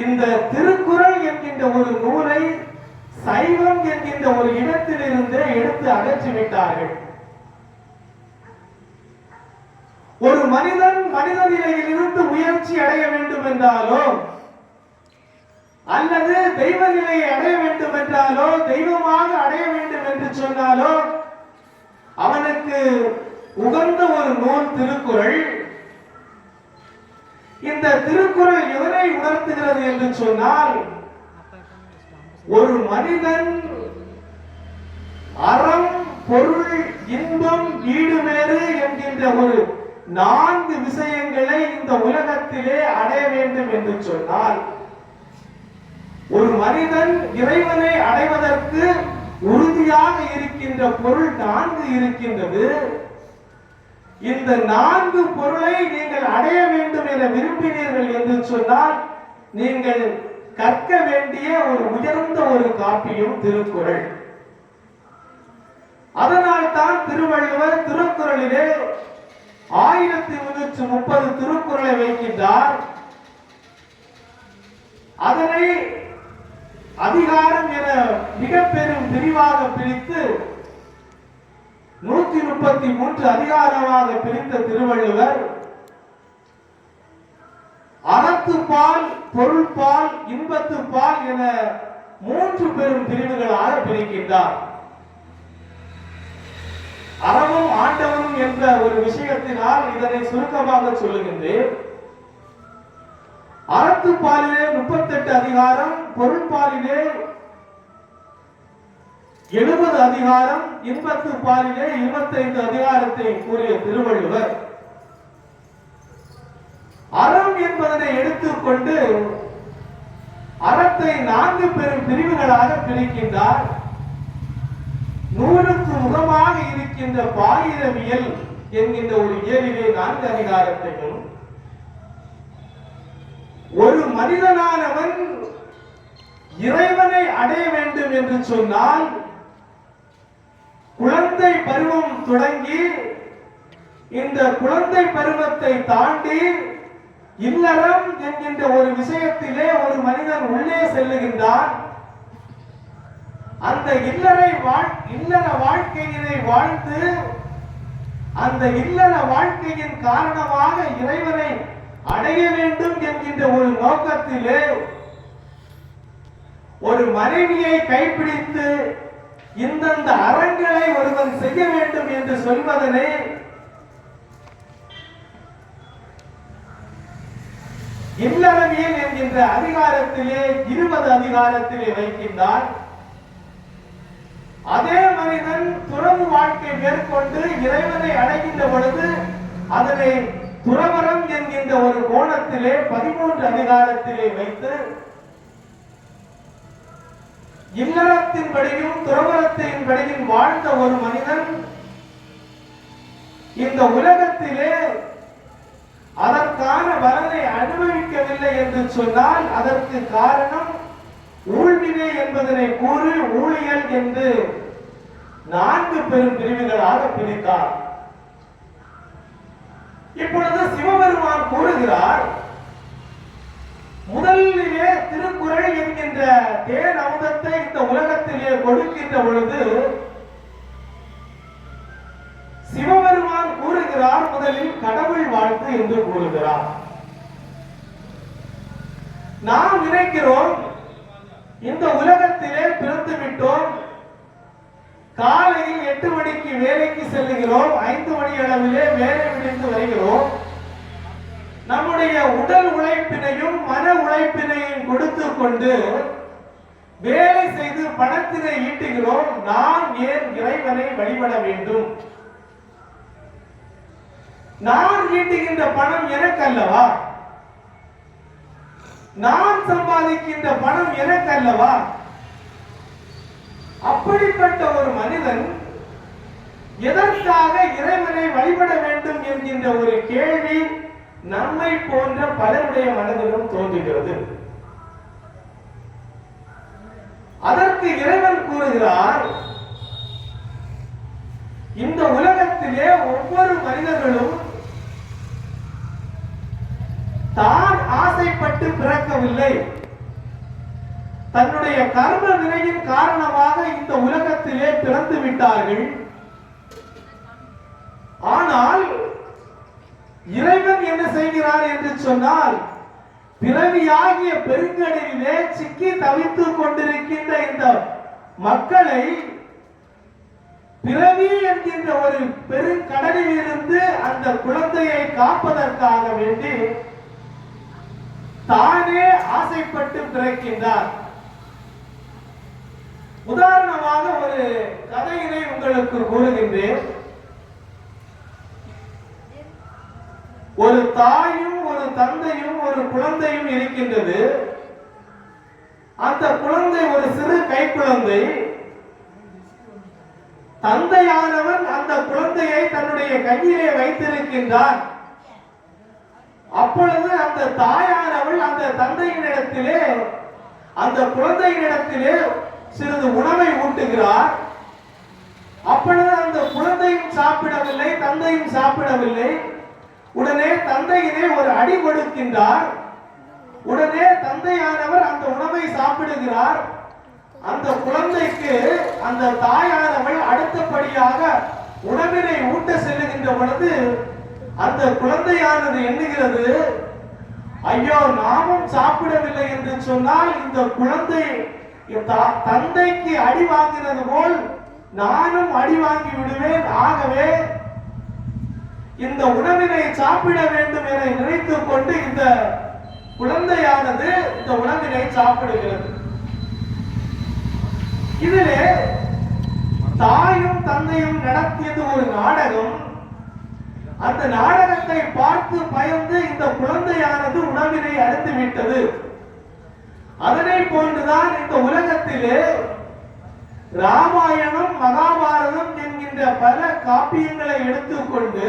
[SPEAKER 1] இந்த திருக்குறள் என்கின்ற ஒரு நூலை சைவம் என்கின்ற ஒரு இடத்திலிருந்து எடுத்து அகற்றிவிட்டார்கள். ஒரு மனிதன் மனித நிலையில் இருந்து உயர்ச்சி அடைய வேண்டும் என்றாலோ, அல்லது தெய்வ நிலையை அடைய வேண்டும் என்றாலோ, தெய்வமாக அடைய வேண்டும் என்று சொன்னாலோ நூல் திருக்குறள். இந்த திருக்குறள் எதனை உணர்த்துகிறது என்று சொன்னால், ஒரு மனிதன் அறம், பொருள், இன்பம், ஈடுவேறு என்கின்ற ஒரு 4 விஷயங்களை இந்த உலகத்திலே அடைய வேண்டும் என்று சொன்னால், ஒரு மனிதன் இறைவனை அடைவதற்கு உறுதியாக இருக்கின்ற பொருள் 4 இருக்கின்றது. இந்த 4 பொருளை நீங்கள் அடைய வேண்டும் என விரும்பினீர்கள் என்று சொன்னால், நீங்கள் கற்க வேண்டிய ஒரு உயர்ந்த ஒரு காப்பியம் திருக்குறள். அதனால் தான் திருவள்ளுவர் திருக்குறளிலே 1330 திருக்குறளை வைக்கின்றார். அதனை அதிகாரம் என மிக பெரும் பிரிவாக பிரித்து 133 அதிகாரமாக பிரித்த திருவள்ளுவர் அறத்துப்பால், பொருள்பால், இன்பத்துப்பால் என 3 பெரும் பிரிவுகளாக பிரிக்கின்றார். அறமும் ஆண்டவனும் என்ற ஒரு விஷயத்தினால் இதனை சுருக்கமாக சொல்லுகின்றேன். அறத்துப்பாலிலே 38 அதிகாரம், பொருள்பாலிலே 70 அதிகாரம், இன்பத்துப்பாலிலே 25 அதிகாரத்தை கூறிய திருவள்ளுவர் அறம் என்பதனை எடுத்துக்கொண்டு அறத்தை 4 பெரும் பிரிவுகளாக பிரிக்கின்றார். நூலுக்கு முகமாக இருக்கின்ற பாயிரவியல் என்கின்ற ஒரு இயலிலே 4 அதிகாரத்தையும், ஒரு மனிதனானவன் இறைவனை அடைய வேண்டும் என்று சொன்னால் குழந்தை பருவம் தொடங்கி இந்த குழந்தை பருவத்தை தாண்டி இல்லறம் என்கின்ற ஒரு விஷயத்திலே ஒரு மனிதன் உள்ளே செல்லுகின்றான். அந்த இல்லற வாழ்க்கையினை வாழ்ந்து அந்த இல்லற வாழ்க்கையின் காரணமாக இறைவனை அடைய வேண்டும் என்கின்ற ஒரு நோக்கத்திலே ஒரு மனைவியை கைப்பிடித்து இந்தந்த அறங்களை ஒருவன் செய்ய வேண்டும் என்று சொல்வதனை இல்லறவியல் என்கின்ற அதிகாரத்திலே 20 அதிகாரத்திலே வைக்கின்றான். அதே மனிதன் துறவு வாழ்க்கை மேற்கொண்டு இறைவனை அடைகின்ற பொழுது அதனை துறவரம் என்கின்ற ஒரு கோணத்திலே 13 அதிகாரத்திலே வைத்து இல்லறத்தின்படியும் துறவரத்தின்படியும் வாழ்ந்த ஒரு மனிதன் இந்த உலகத்திலே அதற்கான பலனை அனுபவிக்கவில்லை என்று சொன்னால் அதற்கு காரணம் ஊழ்வினை என்பதனை கூறி ஊழியல் என்று 4 பெரும் பிரிவுகளாக பிரித்தார். இப்பொழுது சிவபெருமான் கூறுகிறார், முதலிலே திருக்குறள் என்கின்ற தேன் அமுதத்தை இந்த உலகத்திலே கொடுக்கின்ற பொழுது சிவபெருமான் கூறுகிறார், முதலில் கடவுள் வாழ்த்து என்று கூறுகிறார். நாம் நினைக்கிறோம் இந்த உலகத்திலே பிறந்து விட்டோம், காலையில் 8 மணிக்கு வேலைக்கு செல்லுகிறோம், 5 மணி அளவிலே வேலை முடிந்து வருகிறோம். நம்முடைய உடல் உழைப்பினையும் மன உழைப்பினையும் கொடுத்து கொண்டு வேலை செய்து பணத்தினை ஈட்டுகிறோம். நாம் ஏன் இறைவனை வழிபட வேண்டும்? நான் ஈட்டுகின்ற பணம் எனக்கு அல்லவா? நான் சம்பாதிக்கின்ற பணம் எனக்கு அல்லவா? அப்படிப்பட்ட ஒரு மனிதன் எதற்காக இறைவனை வழிபட வேண்டும் என்கின்ற ஒரு கேள்வி நம்மை போன்ற பலருடைய மனதிலும் தோன்றுகிறது. அதற்கு இறைவன் கூறுகிறார், இந்த உலகத்திலே ஒவ்வொரு மனிதர்களும் தான் ஆசைப்பட்டு பிறக்கவில்லை. தன்னுடைய கர்ம வினையின் காரணமாக இந்த உலகத்திலே பிறந்து விட்டார்கள். ஆனால் இறைவன் என்ன செய்கிறார் என்று சொன்னால், பிறவியாகிய பெருங்கடலிலே சிக்கி தவித்துக் கொண்டிருக்கின்ற இந்த மக்களை பிறவி என்கின்ற ஒரு பெருங்கடலில் இருந்து அந்த குழந்தையை காப்பதற்காக வேண்டி தானே ஆசைப்பட்டு பிறக்கின்றார். உதாரணமாக ஒரு கதையினை உங்களுக்கு கூறுகின்றேன். ஒரு தாயும் ஒரு தந்தையும் ஒரு குழந்தையும் இருக்கின்றது. அந்த குழந்தை ஒரு சிறு கைக்குழந்தை. தந்தையானவன் அந்த குழந்தையை தன்னுடைய கையிலே வைத்திருக்கின்றான். அப்பொழுது அந்த தாயானவள் அந்த தந்தையினிடத்திலே அந்த குழந்தையினிடத்திலே சிறிது உணவை ஊட்டுகிறார். அப்பொழுது அந்த குழந்தையும் சாப்பிடவில்லை, தந்தையும் சாப்பிடவில்லை. உடனே தந்தையினை ஒரு அடி கொடுக்கின்றார். உடனே தந்தையானவர் அந்த உணவை சாப்பிடுகிறார். அந்த குழந்தைக்கு அந்த தாயானவள் அடுத்தபடியாக உணவினை ஊட்ட செல்லுகின்ற பொழுது அந்த குழந்தையானது எண்ணுகிறது, ஐயோ நாமும் சாப்பிடவில்லை என்று சொன்னால் இந்த குழந்தை தந்தைக்கு அடி வாங்கினது போல் நானும் அடி வாங்கி விடுவேன். ஆகவே இந்த உணவினை சாப்பிட வேண்டும் என நினைத்துக் கொண்டு இந்த குழந்தையானது இந்த உணவினை சாப்பிடுகிறது. இதிலே தாயும் தந்தையும் நடத்தியது ஒரு நாடகம். அந்த நாடகத்தை பார்த்து பயந்து இந்த குழந்தையானது உணவினை அருந்தி விட்டது. அதனை போன்றுதான் இந்த உலகத்திலே ராமாயணம் மகாபாரதம் என்கின்ற பல காப்பியங்களை எடுத்துக்கொண்டு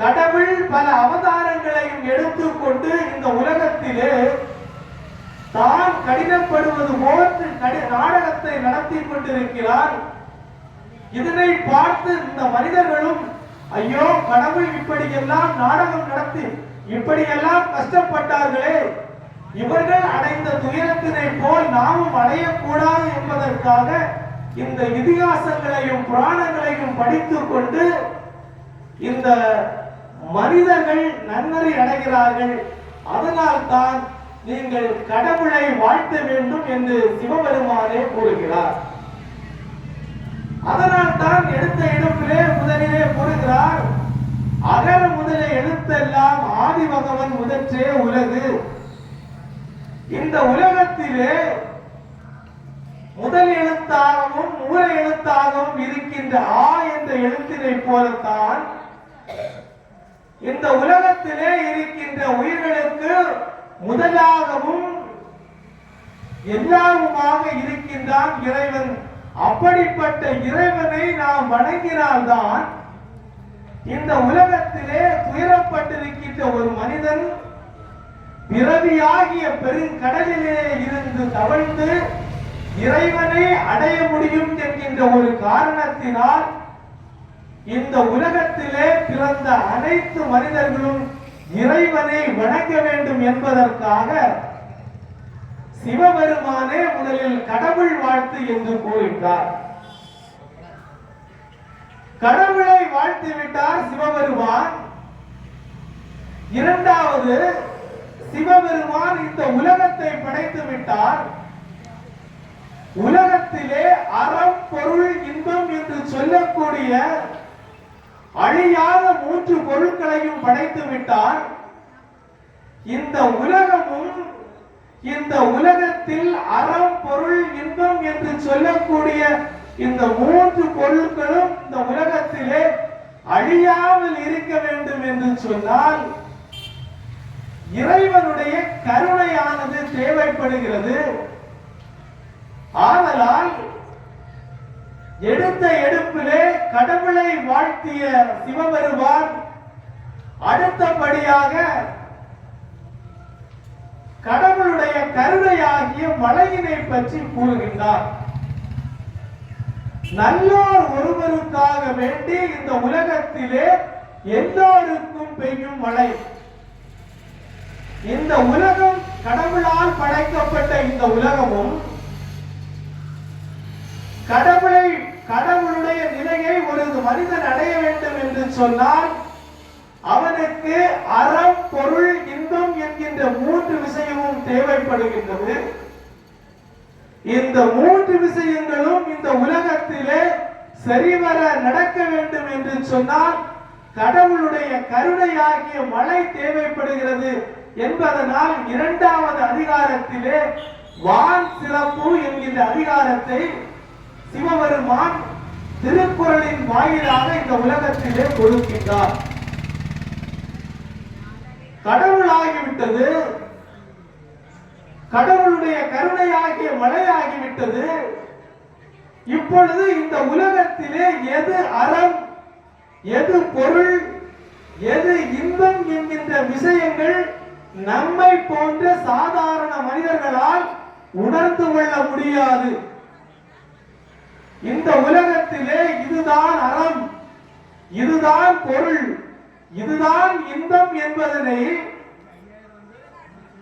[SPEAKER 1] கடவுள் பல அவதாரங்களையும் எடுத்துக்கொண்டு இந்த உலகத்திலே தான் கடினப்படுவது போன்று நாடகத்தை நடத்தி கொண்டிருக்கிறார். இதனை பார்த்து இந்த மனிதர்களும் ஐயோ கடவுள் இப்படியெல்லாம் நாடகம் நடத்தி இப்படியெல்லாம் கஷ்டப்பட்டார்களே, இவர்கள் அடைந்த துயரத்தினை போல் நாமும் அடையக்கூடாது என்பதற்காக இந்த இதிகாசங்களையும் புராணங்களையும் படித்துக் கொண்டு இந்த மனிதர்கள் நன்னறி அடைகிறார்கள். அதனால் தான் நீங்கள் கடவுளை வாழ்த்த வேண்டும் என்று சிவபெருமானே கூறுகிறார். அதனால் தான் எடுத்த இடத்திலே முதலிலே கூறுகிறார், அகர முதல எழுத்தெல்லாம் ஆதி பகவன் முதற்றே உலகு. இந்த உலகத்திலே முதல் எழுத்தாகவும் மூல எழுத்தாகவும் இருக்கின்ற ஆ என்ற எழுத்தினை போலத்தான் இந்த உலகத்திலே இருக்கின்ற உயிர்களுக்கு முதலாகவும் எல்லாவுமாக இருக்கின்றான் இறைவன். அப்படிப்பட்ட இறைவனை நாம் வணங்கினால்தான் இந்த உலகத்திலே துயரப்பட்டிருக்கின்ற ஒரு மனிதன் பிறவியாகிய பெருங்கடலிலே இருந்து தவழ்ந்து இறைவனை அடைய முடியும் என்கின்ற ஒரு காரணத்தினால் இந்த உலகத்திலே பிறந்த அனைத்து மனிதர்களும் இறைவனை வணங்க வேண்டும் என்பதற்காக சிவபெருமானே முதலில் கடவுள் வாழ்த்து என்று கூறுகிறார். கடவுளை வாழ்த்து விட்டார் சிவபெருமான். இரண்டாவது, சிவபெருமான் இந்த உலகத்தை படைத்து விட்டார். உலகத்திலே அறம் பொருள் இன்பம் என்று சொல்லக்கூடிய அழியாத 3 பொருட்களையும் படைத்து விட்டார். இந்த உலகமும் இந்த உலகத்தில் அறம் பொருள் இன்பம் என்று சொல்லக்கூடிய இந்த 3 பொருட்களும் இந்த உலகத்திலே அழியாமல் இருக்க வேண்டும் என்று சொன்னால் இறைவனுடைய கருணையானது தேவைப்படுகிறது. ஆதலால் எடுத்த எடுப்பிலே கடவுளை வாழ்த்திய சிவபெருமான் அடுத்தபடியாக கடவுளுடைய கருணையாகிய மழையினை பற்றி கூறுகின்றார். நல்லோர் ஒருவருக்காக வேண்டி இந்த உலகத்திலே எல்லோருக்கும் பெய்யும் மழை. இந்த உலகம் கடவுளால் படைக்கப்பட்ட இந்த உலகமும் கடவுளுடைய நிலையை ஒரு மனிதன் அடைய வேண்டும் என்று சொன்னால் அவனுக்கு அறம் பொருள் இன்பம் என்கின்ற 3 விஷயமும் தேவைப்படுகின்றது. இந்த 3 விஷயங்களும் இந்த உலகத்திலே சரிவர நடக்க வேண்டும் என்று சொன்னால் கடவுளுடைய கருணையாகிய மழை தேவைப்படுகிறது என்பதனால் இரண்டாவது அதிகாரத்திலே வான் சிறப்பு என்கின்ற அதிகாரத்தை சிவபெருமான் திருக்குறளின் வாயிலாக இந்த உலகத்திலே கொடுக்கின்றார். கடவுளாகிவிட்டது, கடவுளுடைய கருணையாகிய மழையாகிவிட்டது. இப்பொழுது இந்த உலகத்திலே எது அறம், எது பொருள், எது இன்பம் என்கின்ற விஷயங்கள் நம்மை போன்ற சாதாரண மனிதர்களால் உணர்ந்து கொள்ள முடியாது. இந்த உலகத்திலே இதுதான் அறம், இதுதான் பொருள், இதுதான் இன்பம் என்பதனை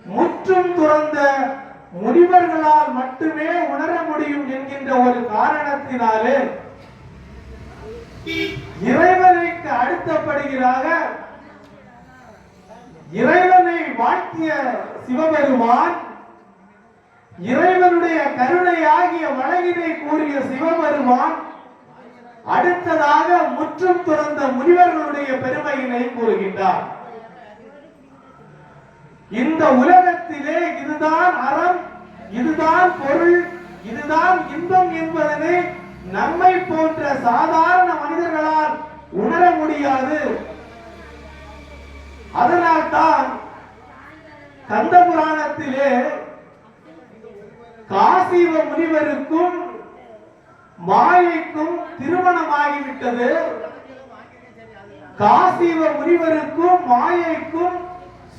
[SPEAKER 1] முற்றும் துறந்த முனிவர்களால் மட்டுமே உணர முடியும் என்கின்ற ஒரு காரணத்தினாலே இறைவனுக்கு அடுத்தபடியாக இறைவனை வாழ்த்திய சிவபெருமான், இறைவனுடைய கருணையாகிய மழையினை கூறிய சிவபெருமான் அடுத்ததாக முற்றும் துறந்த முனிவர்களுடைய பெருமையினை கூறுகின்றார். இந்த உலகத்திலே இதுதான் அறம், இதுதான் பொருள், இதுதான் இன்பம் என்பதனை நம்மை போன்ற சாதாரண மனிதர்களால் உணர முடியாது. அதனால்தான் கந்த புராணத்திலே காசிவ முனிவருக்கும் மாயைக்கும் திருமணமாகிவிட்டது. காசிவ முனிவருக்கும் மாயைக்கும்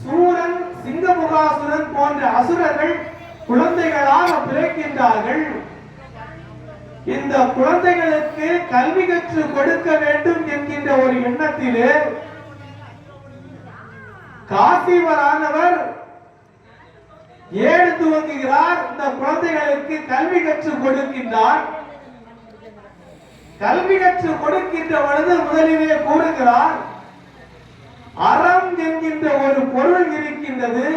[SPEAKER 1] சூரன், சிங்கமுகாசுரன் போன்ற அசுரர்கள் குழந்தைகளாக பிறக்கின்றார்கள். இந்த குழந்தைகளுக்கு கல்வி கற்று கொடுக்க வேண்டும் என்கின்ற ஒரு எண்ணத்திலே காசிவரானவர் ஏடு துவங்குகிறார். இந்த குழந்தைகளுக்கு கல்வி கற்றுக் கொடுக்கின்றார். கல்வி கற்றுக் கொடுக்கின்ற பொழுது முதலிலே கூறுகிறார், அறம் என்கின்ற ஒரு பொருள் இருக்கின்றது.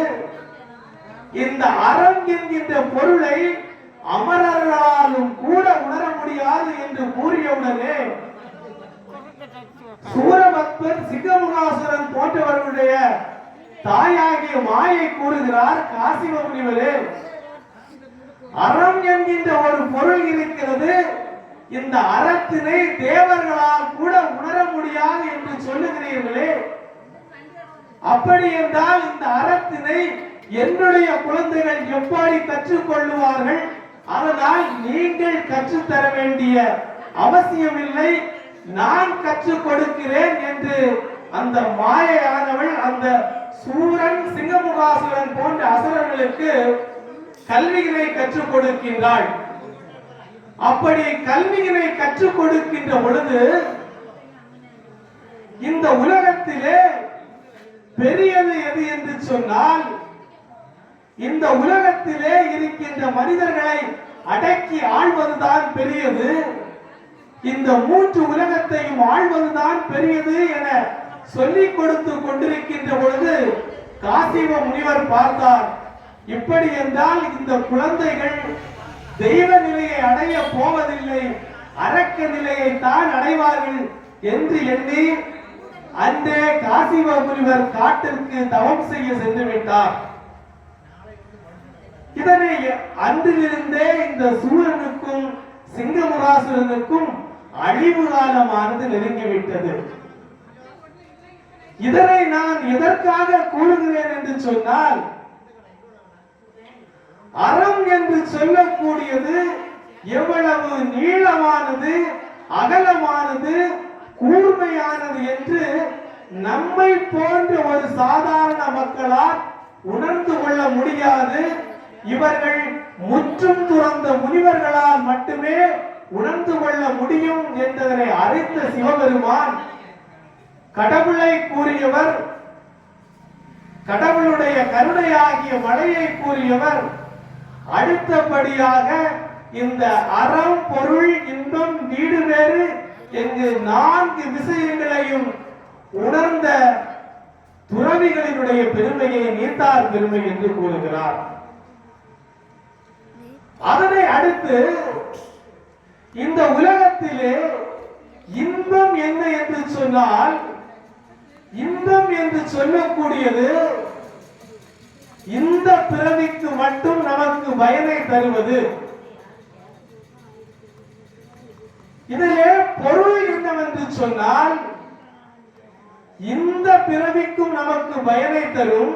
[SPEAKER 1] இந்த அறம் என்கின்ற பொருளை அமரர்களாலும் கூட உணர முடியாது என்று கூறியவுடனே சூரபத்மன், சிங்கமுகாசுரன் போன்றவர்களுடைய தாயாகிய மாயை கூறுகிறார், காசிவ முனிவரே, அறம் என்கின்ற ஒரு பொருள் இருக்கிறது, இந்த அறத்தினை தேவர்களால் கூட உணர முடியாது என்று சொல்லுகிறீர்களே, அப்படி என்றால் இந்த அறத்தினை என்னுடைய குழந்தைகள் எப்படி கற்றுக்கொள்ளுவார்கள்? அதனால் நீங்கள் கற்றுத்தர வேண்டிய அவசியமில்லை, நான் கற்றுக் கொடுக்கிறேன் என்று அந்த மாயையானவள் அந்த சூரன், சிங்கமுகாசுரன் போன்ற அசுரர்களுக்கு கல்வியினை கற்றுக் கொடுக்கின்றாள். அப்படி கல்வியினை கற்றுக் கொடுக்கின்ற பொழுது இந்த உலகத்திலே பெரியது எது என்று சொன்னால், இந்த உலகத்திலே இருக்கின்ற மனிதர்களை அடக்கி ஆள்வதுதான் பெரியது, இந்த மூன்று உலகத்தையும் ஆள்வதுதான் பெரியது என சொல்லிக் கொடுத்து கொண்டிருக்கின்ற பொழுது காசிவ முனிவர் பார்த்தார். இப்படி என்றால் இந்த குழந்தைகள் தெய்வ நிலையை அடைய போவதில்லை, அரக்க நிலையை தான் அடைவார்கள் என்று எண்ணி அன்றே காசிவ முனிவர் காட்டிற்கு தவம் செய்ய சென்று விட்டார். இதனை அன்றிலிருந்தே இந்த சூரனுக்கும் சிங்கமுகாசுரனுக்கும் அழிவு காலமானது நெருங்கிவிட்டது. இதனை நான் எதற்காக கூறுகிறேன் என்று சொன்னால், அறம் என்று சொல்லக்கூடியது எவ்வளவு நீளமானது, அகலமானது, கூர்மையானது என்று நம்மை போன்ற ஒரு சாதாரண மக்களால் உணர்ந்து கொள்ள முடியாது. இவர்கள் முற்றும் துறந்த முனிவர்களால் மட்டுமே உணர்ந்து கொள்ள முடியும் என்பதனை அறிந்த சிவபெருமான் கடவுளை கூறியவர், கடவுளுடைய கருணையாகிய மழையை கூறியவர், அடுத்தபடியாக இந்த அறம், பொருள், இன்பம், வீடு வேறு என்று 4 விஷயங்களையும் உணர்ந்த துறவிகளினுடைய பெருமையை நீத்தார் பெருமை என்று கூறுகிறார். அதனை அடுத்து இந்த உலகத்திலே இன்பம் என்ன என்று சொன்னால், இன்பம் என்று சொல்லக்கூடியது இந்த பிறவிக்கு மட்டும் நமக்கு பயனை தருவது. இதிலே பொருள் என்னவென்று சொன்னால், இந்த பிறவிக்கும் நமக்கு பயனை தரும்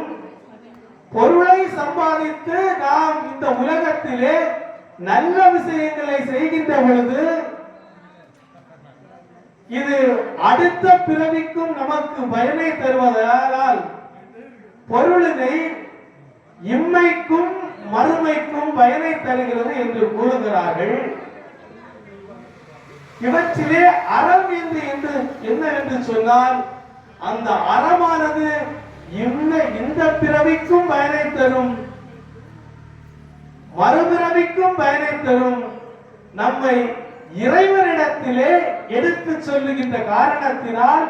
[SPEAKER 1] பொருளை சம்பாதித்து நாம் இந்த உலகத்திலே நல்ல விஷயங்களை செய்கின்ற பொழுது இது அடுத்த பிறவிக்கும் நமக்கு பயனை தருவதால் பொருளினை இம்மைக்கும் மறுமைக்கும் பயனை தருகிறது என்று கூறுகிறார்கள். இவற்றிலே அறம் என்று என்னவென்று சொன்னால், அந்த அறமானது இந்த பிறவிக்கும் பயனை தரும், மறுபிறவிக்கும் பயனை தரும். நம்மை இறைவனிடத்திலே எடுத்து சொல்லுகின்ற காரணத்தினால்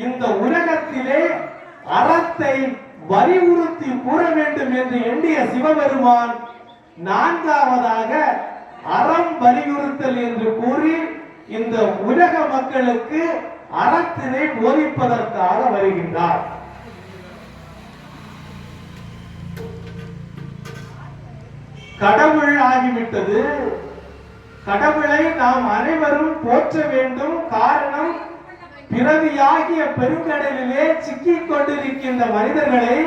[SPEAKER 1] இந்த உலகத்திலே அறத்தை வலியுறுத்தி கூற வேண்டும் என்று எண்ணிய சிவபெருமான் நான்காவதாக அறம் வலியுறுத்தல் என்று கூறி இந்த உலக மக்களுக்கு அறத்தினை போதிப்பதற்காக வருகின்றார். கடவுள் ஆகிவிட்டது. கடவுளை நாம் அனைவரும் போற்ற வேண்டும். காரணம், பிறவியாகிய பெருங்கடலிலே சிக்கிக் கொண்டிருக்கின்ற மனிதர்களை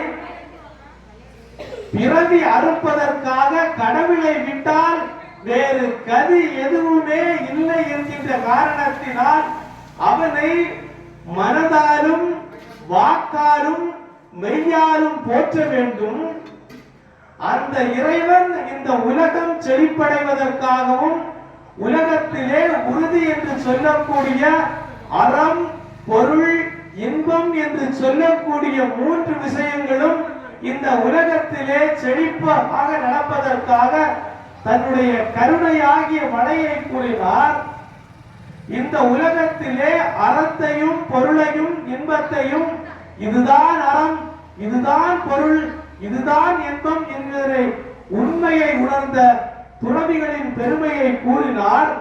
[SPEAKER 1] பிறவி அறுப்பதற்காக கடவுளை விட்டால் வேறு கதி எதுவுமே இல்லை என்கின்ற காரணத்தினால் அவனை மனதாலும் வாக்காலும் மெய்யாலும் போற்ற வேண்டும். அந்த இறைவன் இந்த உலகம் செழிப்படைவதற்காகவும் உலகத்திலே உறுதி என்று சொல்லக்கூடிய அறம், பொருள், இன்பம் என்று சொல்லக்கூடிய மூன்று விஷயங்களும் இந்த உலகத்திலே செழிப்பாக நடப்பதற்காக தன்னுடைய கருணையாகிய மழையை கூறினார். இந்த உலகத்திலே அறத்தையும் பொருளையும் இன்பத்தையும் இதுதான் அறம், இதுதான் பொருள், இதுதான் இன்பம் என்பதை உண்மையை உணர்ந்த துறவிகளின் பெருமையை கூறினார்.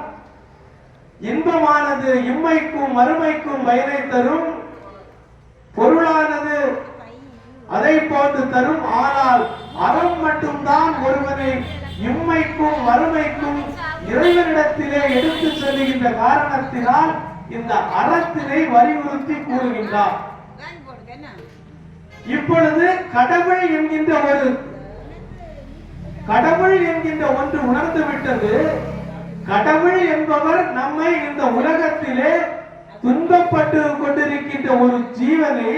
[SPEAKER 1] இன்பமானது இம்மைக்கும் மறுமைக்கும் பயனை தரும், பொருளானது அதை போன்று தரும். ஆனால் அறம் மட்டும்தான் ஒருவனை இம்மைக்கும் மறுமைக்கும் இறைவனிடத்திலே எடுத்து செல்லுகின்ற காரணத்தினால் இந்த அறத்தினை வலியுறுத்தி கூறுகின்றார். இப்பொழுது கடவுள் என்கின்ற ஒன்று உணர்ந்து விட்டது. கடவுள் என்பவர் நம்மை இந்த உலகத்திலே துன்பப்பட்டு கொண்டிருக்கின்ற ஒரு ஜீவனை,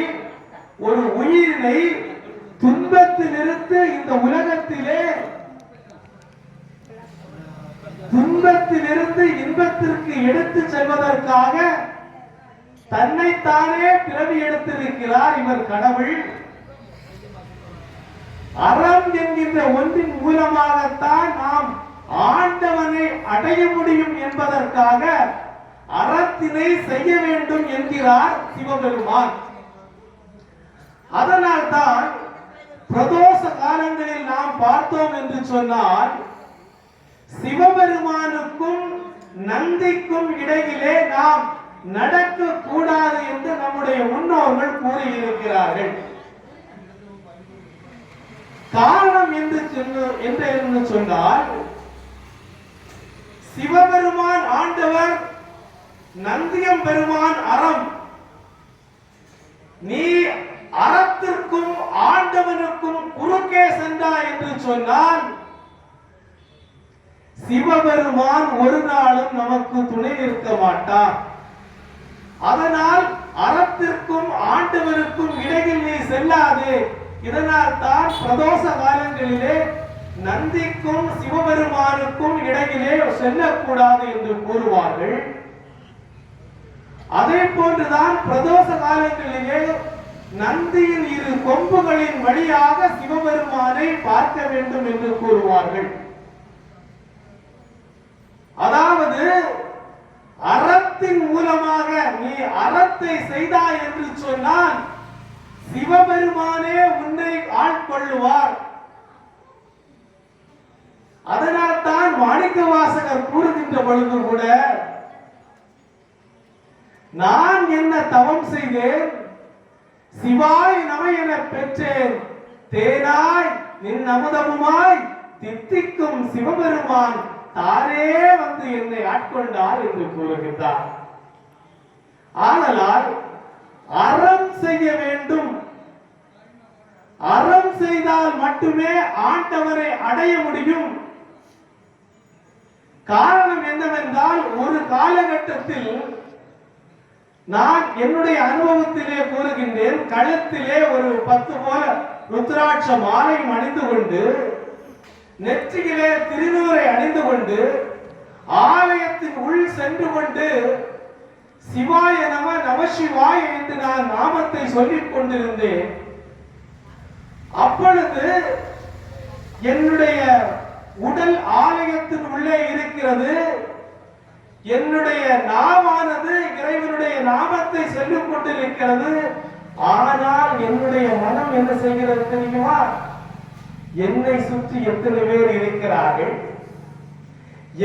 [SPEAKER 1] ஒரு உயிரினை துன்பத்திலிருந்து இந்த உலகத்திலே துன்பத்திலிருந்து இன்பத்திற்கு எடுத்து செல்வதற்காக தன்னைத்தானே பிறவி எடுத்திருக்கிறார் இவர் கடவுள். அறம் என்கின்ற ஒன்றின் மூலமாகத்தான் நாம் ஆண்டவனை அடைய முடியும் என்பதற்காக அறத்தினை செய்ய வேண்டும் என்கிறார் சிவபெருமான். அதனால்தான் பிரதோஷ காலங்களில் நாம் பார்த்தோம் என்று சொன்னால், சிவபெருமானுக்கும் நந்திக்கும் இடையிலே நாம் நடக்க கூடாது என்று நம்முடைய முன்னோர்கள் கூறியிருக்கிறார்கள். காரணம் என்று சொன்னால், சிவபெருமான் ஆண்டவர், நந்தியம் பெருமான் அறம். நீ அறத்திற்கும் ஆண்டவனுக்கும் குறுக்கே சென்றாய் என்று சொன்னால் சிவபெருமான் ஒரு நாளும் நமக்கு துணை நிற்க மாட்டார். அதனால் அறத்திற்கும் ஆண்டவனுக்கும் இடையில் நீ செல்லாதே. இதனால் தான் பிரதோஷ காலங்களிலே நந்திக்கும் சிவபெருமானுக்கும் இடையிலே செல்லக்கூடாது என்று கூறுவார்கள். அதே போன்றுதான் பிரதோஷ காலங்களிலே நந்தியின் இரு கொம்புகளின் வழியாக சிவபெருமானை பார்க்க வேண்டும் என்று கூறுவார்கள். அதாவது அறத்தின் மூலமாக நீ அறத்தை செய்தாய் என்று சொன்னால் சிவபெருமானே உன்னை ஆட்கொள்ளுவார். அதனால் தான் மாணிக்க வாசகர் கூறுகின்ற பொழுது கூட நான் என்ன தவம் செய்தேன், சிவாய் நம என பெற்றேன், தேனாய் நின் அமுதமுமாய் தித்திக்கும் சிவபெருமான் தானே வந்து என்னை ஆட்கொண்டார் என்று கூறுகின்றார். ஆதலால் அறம் செய்ய வேண்டும். அறம் செய்தால் மட்டுமே ஆண்டவரை அடைய முடியும். காரணம் என்னவென்றால், ஒரு காலகட்டத்தில் நான் என்னுடைய அனுபவத்திலே கூறுகின்றேன், கழுத்திலே ஒரு 10 போல ருத்ராட்ச மாலை அணிந்து கொண்டு, நெற்றியிலே திருநூறை அணிந்து கொண்டு, ஆலயத்தின் உள் சென்று கொண்டு சிவாய நம நமசிவாய என்று நான் நாமத்தை சொல்லிக் கொண்டிருந்தேன். அப்பொழுது என்னுடைய உடல் ஆலயத்தின் உள்ளே இருக்கிறது. என்னுடைய நாவானது இறைவனுடைய நாமத்தை சொல்லிக் கொண்டிருக்கிறது. ஆனால் என்னுடைய மனம் என்ன செய்கிறது தெரியுமா? என்னை சுற்றி எத்தனை பேர் இருக்கிறார்கள்,